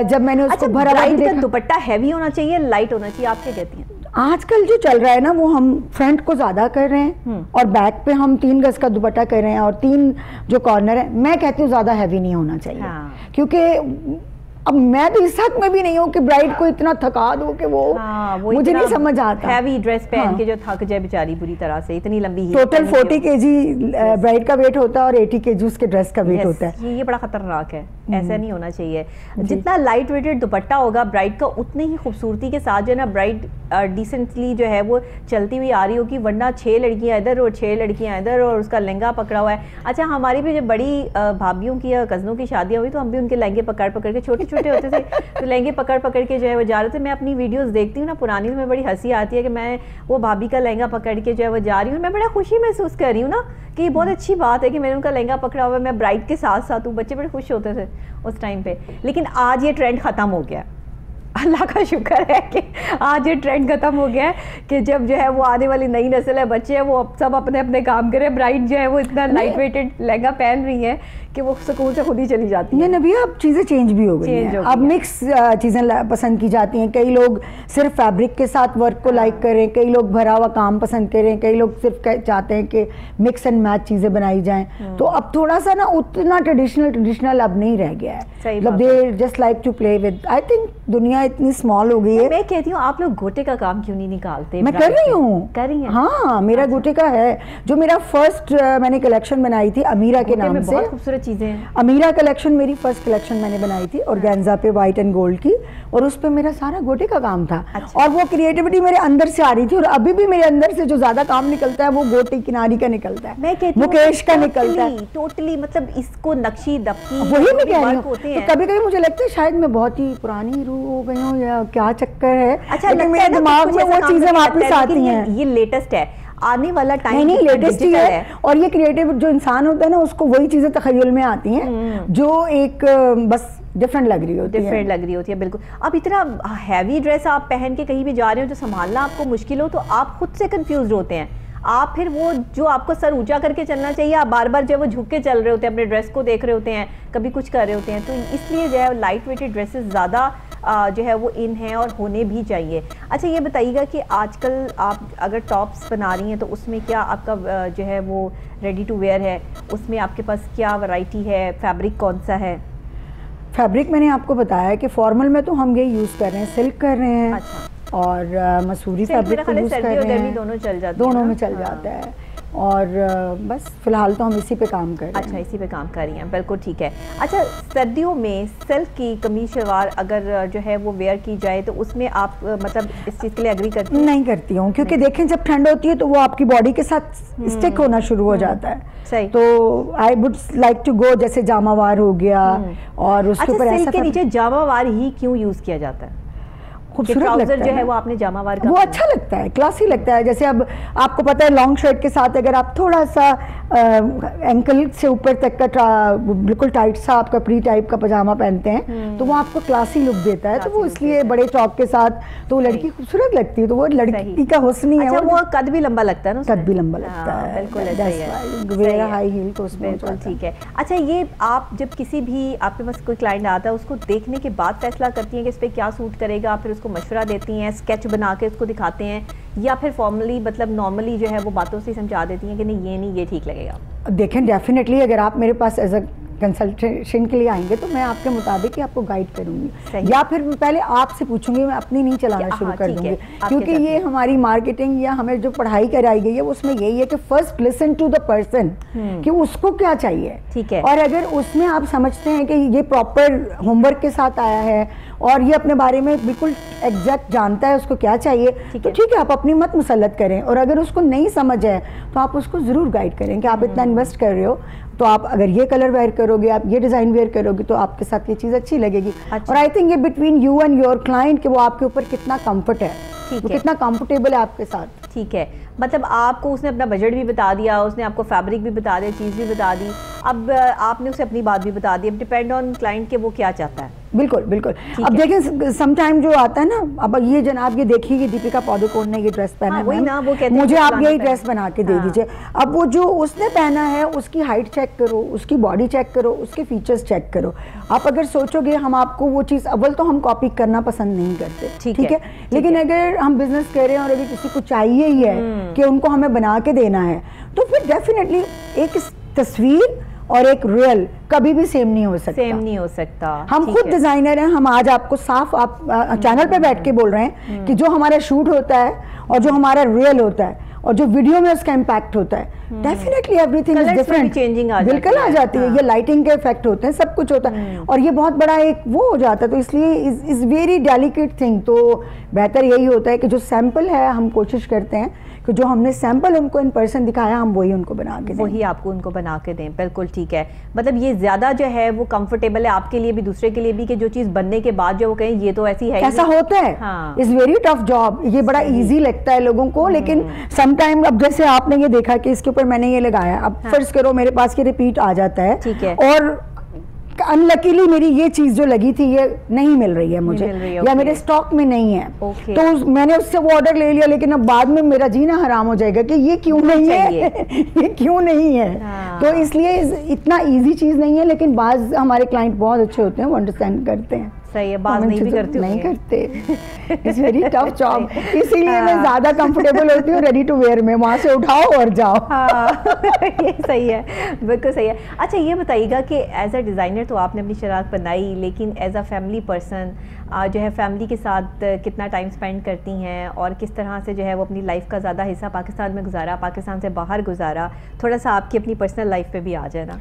जब मैंने उसको भरा, दुपट्टा हैवी होना चाहिए, लाइट होना चाहिए, आप क्या कहती हैं? आजकल जो चल रहा है ना वो हम फ्रंट को ज्यादा कर रहे हैं और बैक पे हम 3 गज का दुपट्टा कर रहे हैं और 3 जो कॉर्नर है, मैं कहती हूँ ज्यादा हैवी नहीं होना चाहिए। हाँ। क्योंकि अब मैं भी इस हक में भी नहीं हूँ कि ब्राइड को इतना थका दो कि वो मुझे नहीं समझ आता। हैवी ड्रेस पहन के जो थक जाए बेचारी बुरी तरह से, इतनी लंबी टोटल 40 kg ब्राइड का वेट होता है और 80 kg उसके ड्रेस का वेट होता है। ये बड़ा खतरनाक है, ऐसा नहीं होना चाहिए। जितना लाइट वेटेड दुपट्टा होगा ब्राइड का, उतनी ही खूबसूरती के साथ जो है ना ब्राइड डिसेंटली जो है वो चलती हुई आ रही होगी, वरना 6 लड़कियां इधर और 6 लड़कियां इधर और उसका लहंगा पकड़ा हुआ है। अच्छा, हमारी भी जब बड़ी भाभीियों की या कज़नों की शादियां हुई तो हम भी उनके लहंगे पकड़ पकड़ के, छोटे छोटे होते थे तो लहंगे पकड़ पकड़ के जो है वो जा रहे थे। मैं अपनी वीडियोस देखती हूँ ना पुरानी, तो मैं बड़ी हंसी आती है कि मैं वो भाभी का लहंगा पकड़ के जो है वो जा रही हूँ, मैं बड़ा खुशी महसूस कर रही हूँ ना कि बहुत अच्छी बात है कि मैंने उनका लहंगा पकड़ा हुआ है, मैं ब्राइड के साथ साथ हूँ। बच्चे बड़े खुश होते थे उस टाइम पे, लेकिन आज ये ट्रेंड ख़त्म हो गया। अल्लाह का शुक्र है कि आज ये ट्रेंड खत्म हो गया है कि जब जो है वो आने वाली नई नस्ल है, बच्चे हैं, वो सब अपने अपने काम करें। ब्राइड जो है वो इतना लाइट वेटेड लहंगा पहन रही है कि वो सुकून से खुद ही चली जाती है। नबी अब चीज़ें चेंज भी हो गई हैं, अब मिक्स चीज़ें पसंद की जाती हैं। कई लोग सिर्फ फैब्रिक के साथ वर्क को लाइक करें, कई लोग भरा हुआ काम पसंद करें, कई लोग सिर्फ चाहते हैं कि मिक्स एंड मैच चीज़ें बनाई जाएं। तो अब थोड़ा सा ना उतना ट्रेडिशनल अब नहीं रह गया है, मतलब they just like to play with. I think दुनिया इतनी स्मॉल हो गई है। मैं कहती हूँ आप लोग गोटे का काम क्यों नहीं निकालते? मैं कर रही हूँ, कर रही हैं? हाँ, मेरा गोटे का है, जो मेरा फर्स्ट मैंने कलेक्शन बनाई थी अमीरा के नाम से। बहुत खूबसूरत चीजें हैं। अमीरा कलेक्शन मेरी फर्स्ट कलेक्शन मैंने बनाई थी ऑर्गेन्जा पे व्हाइट एंड गोल्ड की, और उस पे मेरा सारा गोटे का काम था। अच्छा। और वो क्रिएटिविटी मेरे अंदर से आ रही थी, और अभी भी मेरे अंदर से जो ज्यादा काम निकलता है वो गोटे किनारी का निकलता है, मैं कहती हूँ मुकेश का निकलता है। टोटली मतलब इसको नक्शी दफ्ती वही मैं कह रही हूँ। तो कभी कभी मुझे लगता है शायद मैं बहुत ही पुरानी रूह हो गई हूँ या क्या चक्कर है। अच्छा, मेरे दिमाग में वो चीजें वापस आती हैं। ये लेटेस्ट है, आने वाला टाइम नहीं लेटेस्ट ही है। और ये क्रिएटिव जो इंसान होता है ना, उसको वही चीजें तखय्युल में आती हैं जो एक बस डिफरेंट लग रही होती है। बिल्कुल। अब इतना हैवी ड्रेस आप पहन के कहीं भी जा रहे हो, जो संभालना आपको मुश्किल हो, तो आप खुद से कंफ्यूज होते हैं। आप फिर वो जो आपको सर ऊंचा करके चलना चाहिए, आप बार बार जो वो झुक के चल रहे होते हैं, अपने ड्रेस को देख रहे होते हैं, कभी कुछ कर रहे होते हैं। तो इसलिए जो है लाइट वेटेड ड्रेसेस ज़्यादा जो है वो इन है और होने भी चाहिए। अच्छा, ये बताइएगा कि आजकल आप अगर टॉप्स बना रही हैं तो उसमें क्या आपका जो है वो रेडी टू वेयर है, उसमें आपके पास क्या वैरायटी है, फैब्रिक कौन सा है? फैब्रिक मैंने आपको बताया कि फॉर्मल में तो हम ये यूज़ कर रहे हैं, सिल्क कर रहे हैं। अच्छा। और मसूरी फैब्रिक यूज़ कर रहे हैं, दोनों में चल जाता है। और बस फिलहाल तो हम इसी पे काम कर रहे हैं। अच्छा, इसी पे काम कर रही हैं, बिल्कुल ठीक है। अच्छा, सर्दियों में सिल्क की कमीज शलवार अगर जो है वो वेयर की जाए तो उसमें आप मतलब इस चीज़ के लिए एग्री करती हैं? नहीं करती हूँ, क्योंकि देखें जब ठंड होती है तो वो आपकी बॉडी के साथ स्टिक होना शुरू हो जाता है। सही। तो I would like to go जैसे जामावार हो गया, और उसके ऊपर ऐसा के नीचे जामावार ही क्यों यूज़ किया जाता है? खूबसूरत लगता जो है वो आपने जामावार का, वो अच्छा लगता है, क्लासी लगता है। जैसे अब आपको पता है लॉन्ग शर्ट के साथ अगर आप थोड़ा सा एंकल से ऊपर तक का बिल्कुल टाइट सा आपका प्री टाइप का पजामा पहनते हैं तो वो आपको क्लासी लुक देता है। तो वो इसलिए बड़े टॉप के साथ तो लड़की खूबसूरत लगती है, तो वो लड़की का हुस्न ही है। वो कद भी लंबा लगता है ना, कद भी लंबा लगता है, बिल्कुल हाई हील तो उसमें ठीक है। अच्छा, ये आप जब किसी भी आपके पास कोई क्लाइंट आता है उसको देखने के बाद फैसला करती हैं कि इस पर क्या सूट करेगा, फिर को मशवरा देती हैं, स्केच बना के उसको दिखाते हैं, या फिर फॉर्मली मतलब नॉर्मली जो है वो बातों से समझा देती हैं कि नहीं ये ठीक लगेगा? देखें, डेफिनेटली अगर आप मेरे पास एज अ कंसल्टेशन के लिए आएंगे तो मैं आपके मुताबिक ही आपको गाइड करूंगी, या फिर पहले आपसे पूछूंगी, मैं अपनी नहीं चलाना शुरू कर दूंगी। क्योंकि ये हमारी मार्केटिंग या हमें जो पढ़ाई कराई गई है उसमें यही है कि first listen to the person कि उसको क्या चाहिए। ठीक है। और अगर उसमें आप समझते हैं कि ये प्रॉपर होमवर्क के साथ आया है और ये अपने बारे में बिल्कुल एग्जैक्ट जानता है उसको क्या चाहिए, तो ठीक है, आप अपनी मत मुसल्लत करें। और अगर उसको नहीं समझ है तो आप उसको ज़रूर गाइड करें कि आप इतना इन्वेस्ट कर रहे हो, तो आप अगर ये कलर वेयर करोगे, आप ये डिज़ाइन वेयर करोगे तो आपके साथ ये चीज़ अच्छी लगेगी। और आई थिंक ये between you and your client कि वो आपके ऊपर कितना कंफर्ट है, वो कितना कंफर्टेबल है आपके साथ। ठीक है, मतलब आपको उसने अपना बजट भी बता दिया, उसने आपको फैब्रिक भी बता दिया, चीज़ भी बता दी, अब आपने उसे अपनी बात भी बता दी। अब डिपेंड ऑन क्लाइंट के वो क्या चाहता है। बिल्कुल बिल्कुल। अब देखें समटाइम जो आता है ना, अब ये जनाब ये देखिए कि दीपिका पादुकोण ने ये ड्रेस पहना है, वो कहते हैं मुझे आप यही ड्रेस बना के दे दीजिए। अब वो जो उसने पहना है उसकी हाइट चेक करो, उसकी बॉडी चेक करो, उसके फीचर्स चेक करो। आप अगर सोचोगे हम आपको वो चीज़, अव्वल तो हम कॉपी करना पसंद नहीं करते, ठीक है, लेकिन अगर हम बिजनेस कर रहे हैं और अगर किसी को चाहिए ही है कि उनको हमें बना के देना है, तो फिर डेफिनेटली एक तस्वीर और एक रियल कभी भी सेम नहीं हो सकता। हम खुद डिजाइनर हैं, हम आज आपको साफ आप चैनल पे बैठ के बोल रहे हैं कि जो हमारा शूट होता है और जो हमारा रियल होता है और जो वीडियो में उसका इम्पैक्ट होता है, definitely everything is different, changing बिल्कुल आ जाती है। ये लाइटिंग के इफेक्ट होते हैं, सब कुछ होता है और ये बहुत बड़ा एक वो हो जाता है। तो इसलिए इज वेरी डेलिकेट थिंग। तो बेहतर यही होता है कि जो सैंपल है हम कोशिश करते हैं कि जो हमने सैंपल उनको इन पर्सन दिखाया हम वही उनको बना के दें, वही आपको उनको बना के दें। बिल्कुल ठीक है, मतलब ये ज़्यादा जो है वो कंफर्टेबल है आपके लिए भी, दूसरे के लिए भी, कि जो चीज़ बनने के बाद जो वो कहें ये तो ऐसी है, ऐसा होता है। It's very tough job. ये बड़ा इजी लगता है लोगों को, लेकिन समटाइम अब जैसे आपने ये देखा कि इसके ऊपर मैंने ये लगाया, अब फर्ज करो मेरे पास ये रिपीट आ जाता है, ठीक है, और अनलकीली मेरी ये चीज जो लगी थी ये नहीं मिल रही है मुझे, या मेरे स्टॉक में नहीं है, तो मैंने उससे वो ऑर्डर ले लिया, लेकिन अब बाद में मेरा जीना हराम हो जाएगा कि ये क्यों नहीं है ये क्यों नहीं है। तो इसलिए इतना इजी चीज नहीं है, लेकिन बाज हमारे क्लाइंट बहुत अच्छे होते हैं, वो अंडरस्टैंड करते हैं। सही है, बात नहीं भी करती, नहीं करते। इट्स वेरी टफ जॉब, इसीलिए मैं ज्यादा कंफर्टेबल होती हूँ रेडी टू वेयर में, वहाँ से उठाओ और जाओ। ये सही है, बिल्कुल सही है। अच्छा ये बताइएगा कि एज अ डिज़ाइनर तो आपने अपनी शरारत बनाई, लेकिन एज अ फैमिली पर्सन जो है फैमिली के साथ कितना टाइम स्पेंड करती हैं और किस तरह से जो है वो अपनी लाइफ का ज़्यादा हिस्सा पाकिस्तान में गुजारा, पाकिस्तान से बाहर गुजारा, थोड़ा सा आपकी अपनी पर्सनल लाइफ पे भी आ जाए ना।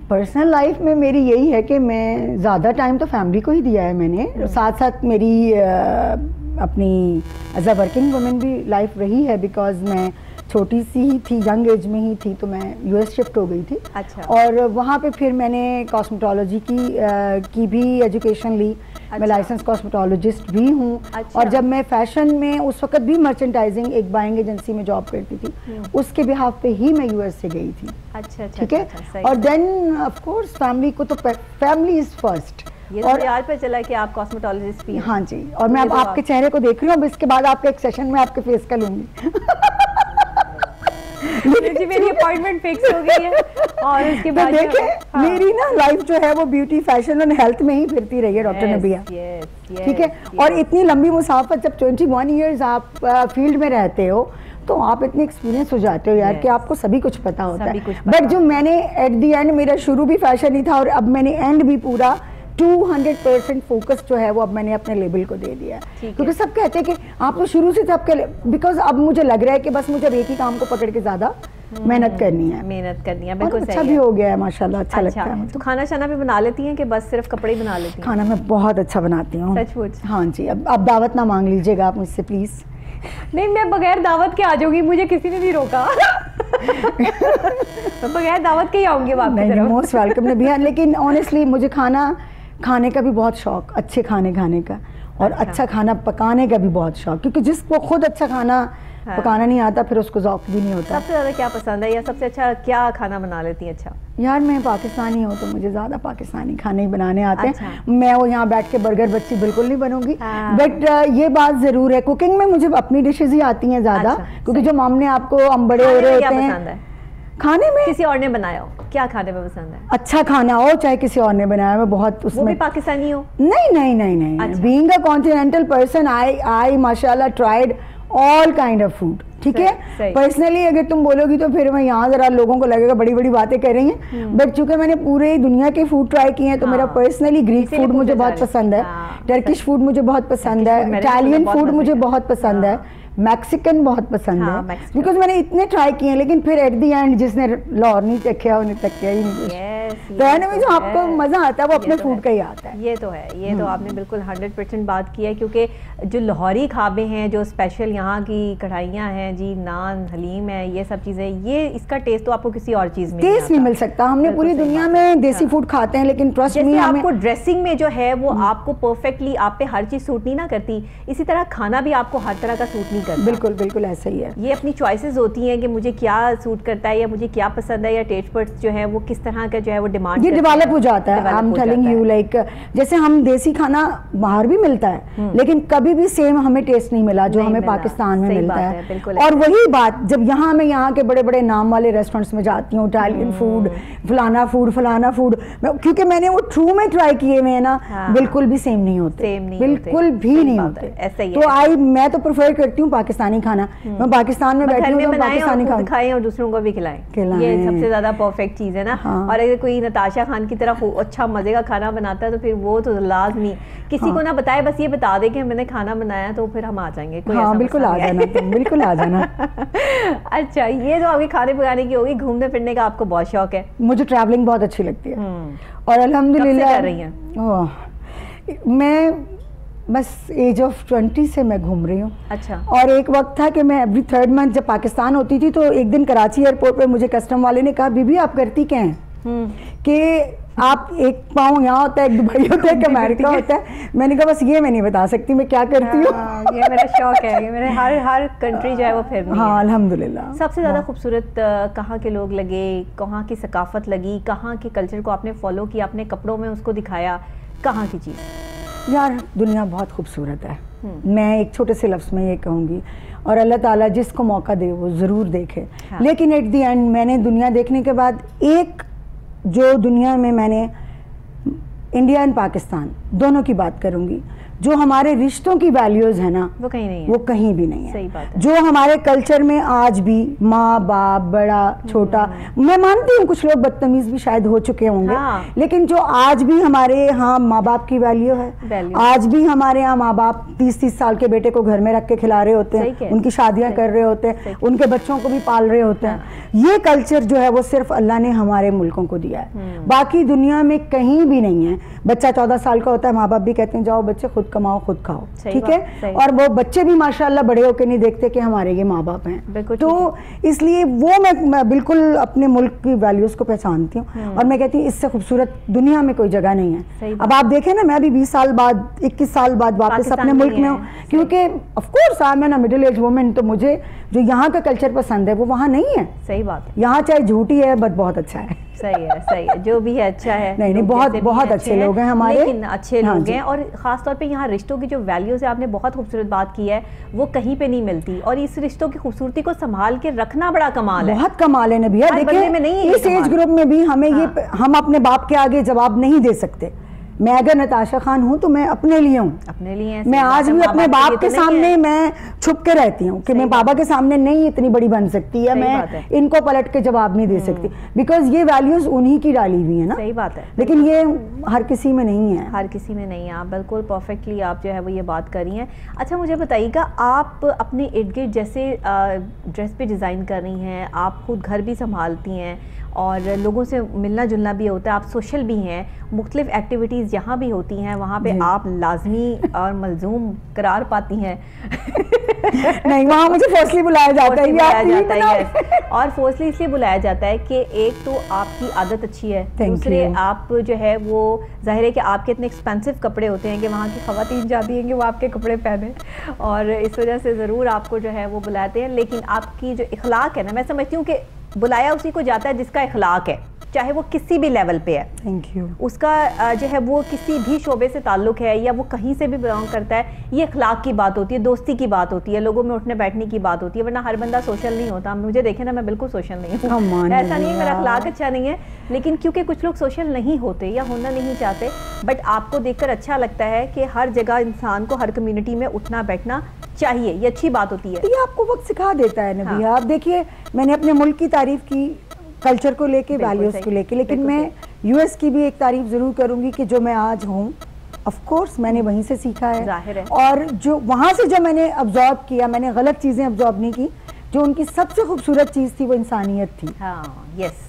पर्सनल लाइफ में मेरी यही है कि मैं ज़्यादा टाइम तो फैमिली को ही दिया है मैंने, साथ साथ मेरी अपनी एज अ वर्किंग वुमेन भी लाइफ रही है, बिकॉज मैं छोटी सी ही थी, यंग एज में ही थी, तो मैं यूएस शिफ्ट हो गई थी। अच्छा। और वहाँ पे फिर मैंने कॉस्मेटोलॉजी की भी एजुकेशन ली। अच्छा। मैं लाइसेंस कॉस्मेटोलॉजिस्ट भी हूँ। अच्छा। और जब मैं फैशन में उस वक्त भी मर्चेंटाइजिंग एक बाइंग एजेंसी में जॉब करती थी, उसके बिहाफ पे ही मैं यूएस से गई थी। अच्छा, ठीक है। और देन ऑफ कोर्स फैमिली को तो फैमिली इज फर्स्ट। ये और याद पे चला कि आप कॉस्मेटोलॉजिस्ट भी हैं। हाँ जी, और मैं अब आपके चेहरे को देख रही हूँ, अब इसके बाद आपके एक सेशन में आपके फेस का लूंगी। जी मेरी अपॉइंटमेंट फिक्स हो गई है और उसके बाद देखें हाँ। मेरी ना लाइफ जो है वो ब्यूटी फैशन और हेल्थ में ही फिरती रही है डॉक्टर नबिया। ठीक है। और इतनी लंबी मुसाफत, जब 21 ईयर्स आप फील्ड में रहते हो तो आप इतने एक्सपीरियंस हो जाते हो यार कि आपको सभी कुछ पता होता है। बट जो मैंने एट द एंड, मेरा शुरू भी फैशन ही था और अब मैंने एंड भी पूरा 200% फोकस जो है वो अब मैंने अपने लेबल को दे दिया है। क्योंकि सब कहते हैं कि आप तो शुरू से थे आपके, बिकॉज अब मुझे लग रहा है कि बस मुझे एक ही काम को पकड़ के ज्यादा मेहनत करनी है। बिल्कुल अच्छा भी हो गया है माशाल्लाह, अच्छा लगता है। तो खाना शाना भी बना लेती हैं कि बस सिर्फ कपड़े ही बना लेती हैं? खाना मैं बहुत अच्छा बनाती हूँ, सचमुच। हाँ जी। अब दावत ना मांग लीजिएगा आप मुझसे प्लीज। नहीं, मैं बगैर दावत के आ जाऊंगी, मुझे किसी ने नहीं रोका। मैं बगैर दावत के ही आऊंगी वापस। मोस्ट वेलकम नबिया। लेकिन ऑनेस्टली मुझे खाने का भी बहुत शौक, अच्छे खाने खाने का, और अच्छा खाना पकाने का भी बहुत शौक, क्योंकि जिसको खुद अच्छा खाना पकाना नहीं आता फिर उसको ज़ौक भी नहीं होता। सबसे ज़्यादा क्या पसंद है या सबसे अच्छा क्या खाना बना लेती हैं? अच्छा यार मैं पाकिस्तानी हूँ तो मुझे ज़्यादा पाकिस्तानी खाने ही बनाने आते हैं। मैं वो यहाँ बैठ के बर्गर बच्ची बिल्कुल नहीं बनूंगी। बट ये बात ज़रूर है, कुकिंग में मुझे अपनी डिशेज ही आती हैं ज़्यादा, क्योंकि जो मामने आपको बड़े हो रहे होते हैं। खाने में किसी और ने बनाया हो, क्या खाने में पसंद है? अच्छा खाना हो चाहे किसी और ने बनाया, मैं बहुत उसमें। वो भी पाकिस्तानी हो? नहीं। Being a continental person I माशाल्लाह tried all kind of food. ठीक है। पर्सनली अगर तुम बोलोगी तो फिर मैं यहाँ जरा लोगों को लगेगा बड़ी बड़ी बातें कर रही हैं, बट चूंकि मैंने पूरे दुनिया के फूड ट्राई किए हैं तो मेरा पर्सनली ग्रीक फूड मुझे बहुत पसंद है, टर्किश फूड मुझे बहुत पसंद है, इटालियन फूड मुझे बहुत पसंद है, मैक्सिकन बहुत पसंद है, बिकॉज मैंने इतने ट्राई किए हैं। लेकिन फिर एट द एंड जिसने लाहौर नहीं चखा उन्हें चखा ही नहीं। रहने में जो आपको मजा आता है वो अपने फूड का ही आता है। ये तो है, ये तो आपने बिल्कुल 100% बात की है, क्योंकि जो लाहौरी खाबे हैं, जो स्पेशल यहाँ की कढ़ाइयाँ हैं जी, नान हलीम है, ये सब चीज़ें, ये इसका टेस्ट तो आपको किसी और चीज़ में टेस्ट नहीं मिल सकता। हमने पूरी दुनिया में देसी फूड खाते हैं, लेकिन ट्रस्ट में आपको ड्रेसिंग में जो है वो आपको परफेक्टली, आप पे हर चीज़ सूट नहीं ना करती, इसी तरह खाना भी आपको हर तरह का सूट नहीं करता। बिल्कुल बिल्कुल ऐसा ही है। ये अपनी चॉइसेस होती हैं कि मुझे क्या सूट करता है या मुझे क्या पसंद है, या टेस्ट बड्स जो है वो किस तरह का जो है वो डिमांड, ये डेवलप हो जाता है। I am telling you, like जैसे हम देसी खाना बाहर भी मिलता है, लेकिन कभी भी सेम हमें टेस्ट नहीं मिला जो हमें पाकिस्तान में मिलता है। और वही बात जब यहाँ मैं यहाँ के बड़े बड़े नाम वाले रेस्टोरेंट्स में जाती हूँ, इटालियन फूड, फलाना फूड, क्योंकि मैंने वो ट्रू में ट्राई किए हुए हैं ना, बिल्कुल भी सेम नहीं होते, बिल्कुल भी नहीं होते। तो मैं तो प्रेफर करती हूँ पाकिस्तानी खाना। मैं पाकिस्तान में बैठी हूँ तो पाकिस्तानी खाना खाएं और दूसरों को भी खिलाएं, ये सबसे ज्यादा परफेक्ट चीज है ना। और अगर कोई नताशा खान की तरह अच्छा मजे का खाना बनाता है तो फिर वो तो लाजमी किसी को ना बताए, बस ये बता दे कि मैंने खाना बनाया, तो फिर हम आ जाएंगे। हाँ बिल्कुल आ जाना, तुम बिल्कुल आ जाना। अच्छा, ये जो आपके खाने पकाने की होगी, घूमने फिरने का आपको बहुत शौक है? मुझे ट्रैवलिंग बहुत अच्छी लगती है और अल्हम्दुलिल्लाह कर रही हैं? मैं बस एज ऑफ 20 से मैं घूम रही हूँ। अच्छा। और एक वक्त था कि मैं एवरी 3rd मंथ जब पाकिस्तान होती थी तो एक दिन कराची एयरपोर्ट पे मुझे कस्टम वाले ने कहा, बीबी आप करती क्या हैं? कि आप एक पाँव यहाँ होता है, एक दुबई होता है, एक अमेरिका होता है। मैंने कहा बस ये मैं नहीं बता सकती मैं क्या करती हूँ। ये मेरा शौक है, ये मेरे हर कंट्री जो है वो फिर। हाँ अल्हम्दुलिल्लाह। सबसे ज़्यादा खूबसूरत कहाँ के लोग लगे, कहाँ की सकाफत लगी, कहाँ के कल्चर को आपने फॉलो किया, अपने कपड़ों में उसको दिखाया, कहाँ की चीज़? यार दुनिया बहुत खूबसूरत है, मैं एक छोटे से लफ्ज़ में ये कहूँगी, और अल्लाह ताला जिसको मौका दे वो ज़रूर देखे। हाँ। लेकिन एट दी एंड मैंने दुनिया देखने के बाद एक जो दुनिया में मैंने इंडिया एंड पाकिस्तान दोनों की बात करूँगी, जो हमारे रिश्तों की वैल्यूज़ है ना वो कहीं नहीं है, वो कहीं भी नहीं है। सही बात है। जो हमारे कल्चर में आज भी माँ बाप, बड़ा छोटा, मैं मानती हूँ कुछ लोग बदतमीज भी शायद हो चुके होंगे, हाँ। लेकिन जो आज भी हमारे यहाँ माँ बाप की वैल्यू है, आज भी हमारे यहाँ माँ बाप 30-30 साल के बेटे को घर में रख के खिला रहे होते हैं, उनकी शादियाँ कर रहे होते हैं, उनके बच्चों को भी पाल रहे होते हैं। ये कल्चर जो है वो सिर्फ अल्लाह ने हमारे मुल्कों को दिया है, बाकी दुनिया में कहीं भी नहीं है। बच्चा 14 साल का होता है, माँ बाप भी कहते हैं जाओ बच्चे खुद कमाओ खुद खाओ, ठीक है, और वो बच्चे भी माशाल्लाह बड़े होकर नहीं देखते कि हमारे ये माँ बाप हैं। तो इसलिए वो मैं बिल्कुल अपने मुल्क की वैल्यूज को पहचानती हूँ, और मैं कहती हूँ इससे खूबसूरत दुनिया में कोई जगह नहीं है। अब आप देखें ना, मैं भी 20 साल बाद 21 साल बाद वापस अपने मुल्क में हूँ, क्योंकि of course I am an middle age women, तो मुझे जो यहाँ का कल्चर पसंद है वो वहाँ नहीं है। सही बात है, यहाँ चाहे झूठी है बट बहुत अच्छा है। सही है, सही है, जो भी है अच्छा है। नहीं बहुत अच्छे लोग हैं हमारे, लेकिन अच्छे लोग हैं, और खास तौर पे यहाँ रिश्तों की जो वैल्यूज है, आपने बहुत खूबसूरत बात की है, वो कहीं पे नहीं मिलती, और इस रिश्तों की खूबसूरती को संभाल के रखना बड़ा कमाल है। बहुत कमाल है नबिया। देखिए इस एज ग्रुप में भी हमें ये हम अपने बाप के आगे जवाब नहीं दे सकते। मैं अगर नताशा खान हूँ तो मैं अपने लिए हूँ, अपने लिए। मैं आज भी अपने बाप के सामने मैं छुप के रहती हूँ कि मैं बाबा के सामने नहीं इतनी बड़ी बन सकती है, मैं इनको पलट के जवाब नहीं दे सकती, बिकॉज ये वैल्यूज उन्हीं की डाली हुई है ना। सही बात है, लेकिन ये हर किसी में नहीं है, हर किसी में नहीं है। आप बिल्कुल परफेक्टली आप जो है वो ये बात कर रही हैं। अच्छा मुझे बताइएगा, आप अपने इर्द गिर्द जैसे ड्रेस पे डिज़ाइन कर रही हैं, आप खुद घर भी संभालती हैं और लोगों से मिलना जुलना भी होता है, आप सोशल भी हैं, मुख्तलिफ एक्टिविटीज़ जहाँ भी होती हैं वहाँ पे आप लाजमी और मलजूम करार पाती हैं। नहीं, वहाँ मुझे फोर्सली बुलाया जाता है। और फोर्सली इसलिए बुलाया जाता है कि एक तो आपकी आदत अच्छी है, दूसरे आप जो है वो जाहिर है कि आपके इतने एक्सपेंसिव कपड़े होते हैं कि वहाँ की ख़वातीन चाहती हैं कि वो आपके कपड़े पहने, और इस वजह से ज़रूर आपको जो है वो बुलाते हैं। लेकिन आपकी जो इखलाक है ना, मैं समझती हूँ कि बुलाया उसी को जाता है जिसका इखलाक है, चाहे वो किसी भी लेवल पे है। Thank you. उसका जो है वो किसी भी शोबे से ताल्लुक़ है या वो कहीं से भी बिलोंग करता है, ये इखलाक की बात होती है, दोस्ती की बात होती है, लोगों में उठने बैठने की बात होती है। वरना हर बंदा सोशल नहीं होता। मुझे देखें ना, मैं बिल्कुल सोशल नहीं हूँ, ऐसा नहीं है मेरा इखलाक अच्छा नहीं है, लेकिन क्योंकि कुछ लोग सोशल नहीं होते या होना नहीं चाहते, बट आपको देखकर अच्छा लगता है कि हर जगह इंसान को हर कम्युनिटी में उठना बैठना चाहिए, ये अच्छी बात होती है। ये आपको वक्त सिखा देता है नबी। आप देखिए, मैंने अपने मुल्क की तारीफ की कल्चर को लेके, वैल्यूज को लेके, लेकिन मैं यूएस की भी एक तारीफ जरूर करूंगी कि जो मैं आज हूँ, ऑफ कोर्स मैंने वहीं से सीखा है, जाहिर है। और जो वहाँ से जो मैंने अब्जॉर्ब किया, मैंने गलत चीजें अब्जॉर्ब नहीं की। जो उनकी सबसे खूबसूरत चीज थी वो इंसानियत थी। हाँ, यस,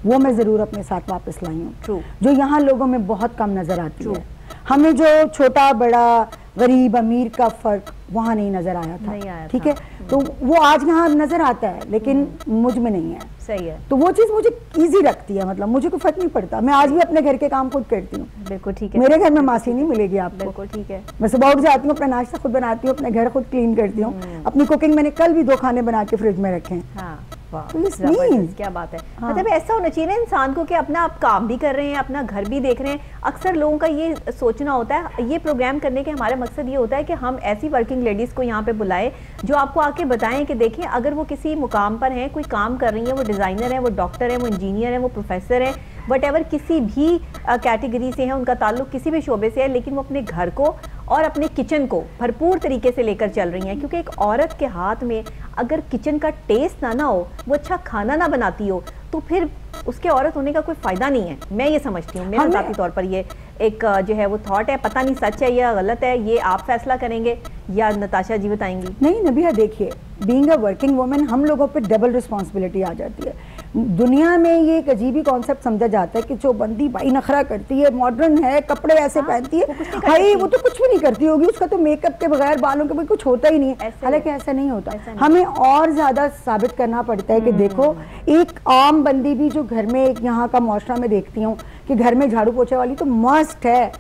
वो मैं ज़रूर अपने साथ वापस लाई हूँ, True. जो यहाँ लोगों में बहुत कम नज़र आती है। हमें जो छोटा बड़ा गरीब अमीर का फ़र्क वहाँ नहीं नज़र आया था, ठीक है, तो वो आज यहाँ नज़र आता है, लेकिन मुझ में नहीं है। सही है। तो वो चीज़ मुझे इजी रखती है, मतलब मुझे कोई फर्क नहीं पड़ता। मैं आज भी अपने घर के काम खुद करती हूँ। बिल्कुल ठीक है। मेरे घर में मासी नहीं मिलेगी आपको। बिल्कुल ठीक है। मैं सुबह उठ जाती हूँ, अपना नाश्ता खुद बनाती हूँ, अपने घर खुद क्लीन करती हूँ। अपनी कुकिंग मैंने कल भी 2 खाने बना के फ्रिज में रखे हैं। हाँ, जबरदस्त, क्या बात है। हाँ। मतलब ऐसा होना चाहिए ना इंसान को कि अपना आप काम भी कर रहे हैं, अपना घर भी देख रहे हैं। अक्सर लोगों का ये सोचना होता है, ये प्रोग्राम करने के हमारा मकसद ये होता है कि हम ऐसी वर्किंग लेडीज़ को यहाँ पे बुलाएं जो आपको आके बताएं कि देखें, अगर वो किसी मुकाम पर हैं, कोई काम कर रही है, वो डिज़ाइनर है, वो डॉक्टर है, वो इंजीनियर है, वो प्रोफेसर है, वट किसी भी कैटेगरी से है, उनका ताल्लुक किसी भी शोबे से है, लेकिन वो अपने घर को और अपने किचन को भरपूर तरीके से लेकर चल रही हैं। क्योंकि एक औरत के हाथ में अगर किचन का टेस्ट ना हो, वो अच्छा खाना ना बनाती हो, तो फिर उसके औरत होने का कोई फ़ायदा नहीं है। मैं ये समझती हूँ, मेरा ज़ाती तौर पर ये एक जो है वो थॉट है। पता नहीं सच है या गलत है, ये आप फैसला करेंगे या नताशा जी बताएंगी। नहीं नबिया, देखिए, बीइंग अ वर्किंग वुमेन हम लोगों पे डबल रिस्पॉन्सिबिलिटी आ जाती है। दुनिया में ये एक अजीब ही कॉन्सेप्ट समझा जाता है कि जो बंदी भाई नखरा करती है, मॉडर्न है, कपड़े ऐसे पहनती है, भाई वो तो कुछ भी नहीं करती होगी, उसका तो मेकअप के बगैर, बालों के बगैर कुछ होता ही नहीं है। हालांकि ऐसा नहीं होता, हमें और ज्यादा साबित करना पड़ता है कि देखो, एक आम बंदी भी जो घर में, एक यहाँ का मुआशरा में देखती हूँ कि घर में झाड़ू पोछे वाली तो मस्ट है,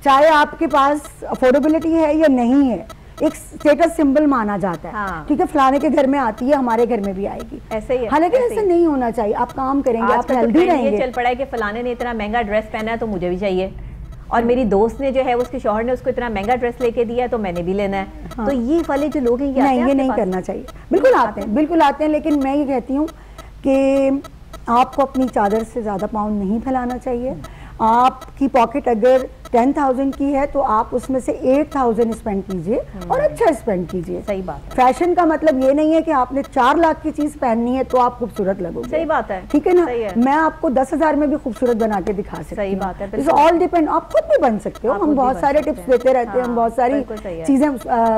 चाहे आपके पास अफोर्डेबिलिटी है या नहीं है, एक स्टेटस सिंबल माना जाता है। हाँ। ठीक है, फलाने के घर में आती है, हमारे घर में भी आएगी। ऐसे ही है। हालांकि ऐसा नहीं होना चाहिए। आप काम करेंगे, आप हेल्दी रहेंगे। चल पड़ा है कि फलाने ने इतना महंगा ड्रेस पहना है तो मुझे भी चाहिए, और मेरी दोस्त ने जो है उसके शौहर ने उसको इतना महंगा ड्रेस लेके दिया है तो मैंने भी लेना है। हाँ। तो ये वाले जो लोग हैं, ये नहीं करना चाहिए। बिल्कुल आते हैं, बिल्कुल आते हैं, लेकिन मैं ये कहती हूँ कि आपको अपनी चादर से ज्यादा पाउंड नहीं फैलाना चाहिए। आपकी पॉकेट अगर 10,000 की है तो आप उसमें से 8,000 स्पेंड कीजिए और अच्छा स्पेंड कीजिए। सही बात है। फैशन का मतलब ये नहीं है कि आपने 4 लाख की चीज पहननी है तो आप खूबसूरत लगोगे। सही बात है, ठीक है ना। मैं आपको 10,000 में भी खूबसूरत बना के दिखा सकती हूँ। सही बात है। इट्स ऑल डिपेंड, आप खुद भी बन सकते हो। हम बहुत सारे टिप्स देते रहते हैं, हम बहुत सारी चीजें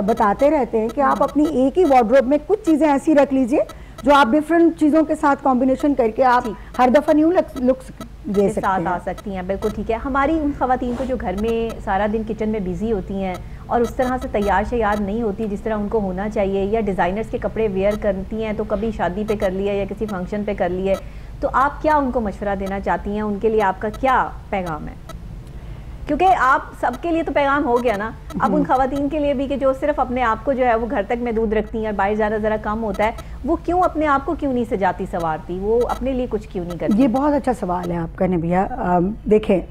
बताते रहते हैं कि आप अपनी एक ही वार्डरोब में कुछ चीजें ऐसी रख लीजिए जो आप डिफरेंट चीजों के साथ कॉम्बिनेशन करके आप हर दफा न्यू लुक्स दे सकते हैं, आ सकती हैं। बिल्कुल ठीक है। हमारी उन खवातीन को जो घर में सारा दिन किचन में बिजी होती हैं और उस तरह से तैयार शयार नहीं होती जिस तरह उनको होना चाहिए, या डिज़ाइनर्स के कपड़े वेयर करती हैं तो कभी शादी पे कर लिया या किसी फंक्शन पे कर लिए, तो आप क्या उनको मशवरा देना चाहती हैं? उनके लिए आपका क्या पैगाम है? क्योंकि आप सबके लिए तो पैगाम हो गया ना, अब उन खवातीन के लिए भी कि जो सिर्फ अपने आप को जो है वो घर तक महदूद रखती हैं और बाहर जाना ज़रा कम होता है, वो क्यों अपने आप को क्यों नहीं सजाती संवारती, वो अपने लिए कुछ क्यों नहीं करती? ये बहुत अच्छा सवाल है आपका नबिया। देखें,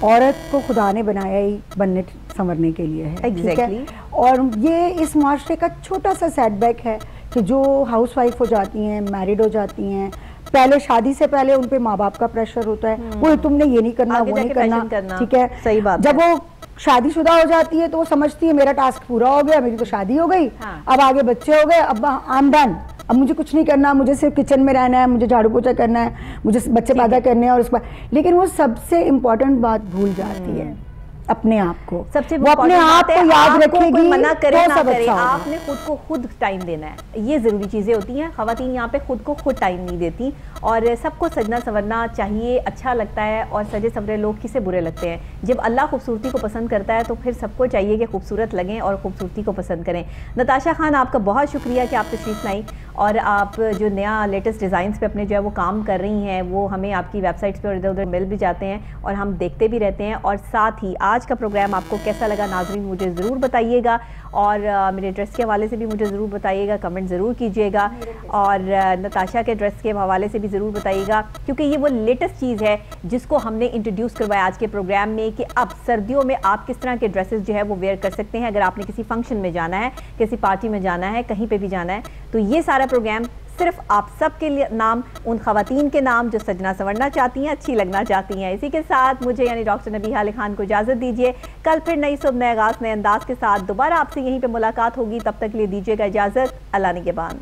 औरत को खुदा ने बनाया ही बनने संवरने के लिए है। Exactly. और ये इस माशरे का छोटा सा सेटबैक है कि जो हाउस वाइफ हो जाती हैं, मैरिड हो जाती हैं, पहले शादी से पहले उन पे माँ बाप का प्रेशर होता है, वो तुमने ये नहीं करना, वो नहीं करना, ठीक है। सही बात। जब वो शादीशुदा हो जाती है तो वो समझती है मेरा टास्क पूरा हो गया, मेरी तो शादी हो गई, अब आगे बच्चे हो गए, अब आई एम डन, अब मुझे कुछ नहीं करना, मुझे सिर्फ किचन में रहना है, मुझे झाड़ू पोछा करना है, मुझे बच्चे पैदा करने हैं और उसके बाद। लेकिन वो सबसे इम्पोर्टेंट बात भूल जाती है, अपने आप को। सबसे वो अपने आप को याद रखेगी, मना करे तो ना करे, अच्छा आपने खुद को खुद टाइम देना है। ये जरूरी चीजें होती हैं। खवातीन यहाँ पे खुद को खुद टाइम नहीं देती, और सबको सजना संवरना चाहिए, अच्छा लगता है, और सजे संवरे लोग किसे बुरे लगते हैं। जब अल्लाह खूबसूरती को पसंद करता है तो फिर सबको चाहिए कि खूबसूरत लगें और खूबसूरती को पसंद करें। नताशा खान, आपका बहुत शुक्रिया कि आप तशरीफ़ लाई, और आप जो नया लेटेस्ट डिज़ाइंस पे अपने जो है वो काम कर रही हैं, वो हमें आपकी वेबसाइट्स पे और इधर उधर मिल भी जाते हैं और हम देखते भी रहते हैं। और साथ ही आज का प्रोग्राम आपको कैसा लगा नाज़रीन मुझे ज़रूर बताइएगा, और मेरे ड्रेस के हवाले से भी मुझे ज़रूर बताइएगा, कमेंट ज़रूर कीजिएगा, और नताशा के ड्रेस के हवाले से भी ज़रूर बताइएगा, क्योंकि ये वो लेटेस्ट चीज़ है जिसको हमने इंट्रोड्यूस करवाया आज के प्रोग्राम में कि अब सर्दियों में आप किस तरह के ड्रेसेस जो है वो वेयर कर सकते हैं। अगर आपने किसी फंक्शन में जाना है, किसी पार्टी में जाना है, कहीं पे भी जाना है, तो ये सारा प्रोग्राम सिर्फ आप सब के लिए नाम, उन खवातीन के नाम जो सजना संवरना चाहती हैं, अच्छी लगना चाहती हैं। इसी के साथ मुझे यानी डॉक्टर नबीहा अली खान को इजाज़त दीजिए। कल फिर नई सुबह, नए आगाज़, नए अंदाज के साथ दोबारा आपसे यहीं पे मुलाकात होगी। तब तक के लिए दीजिएगा इजाज़त। अल्लाह निगहबान।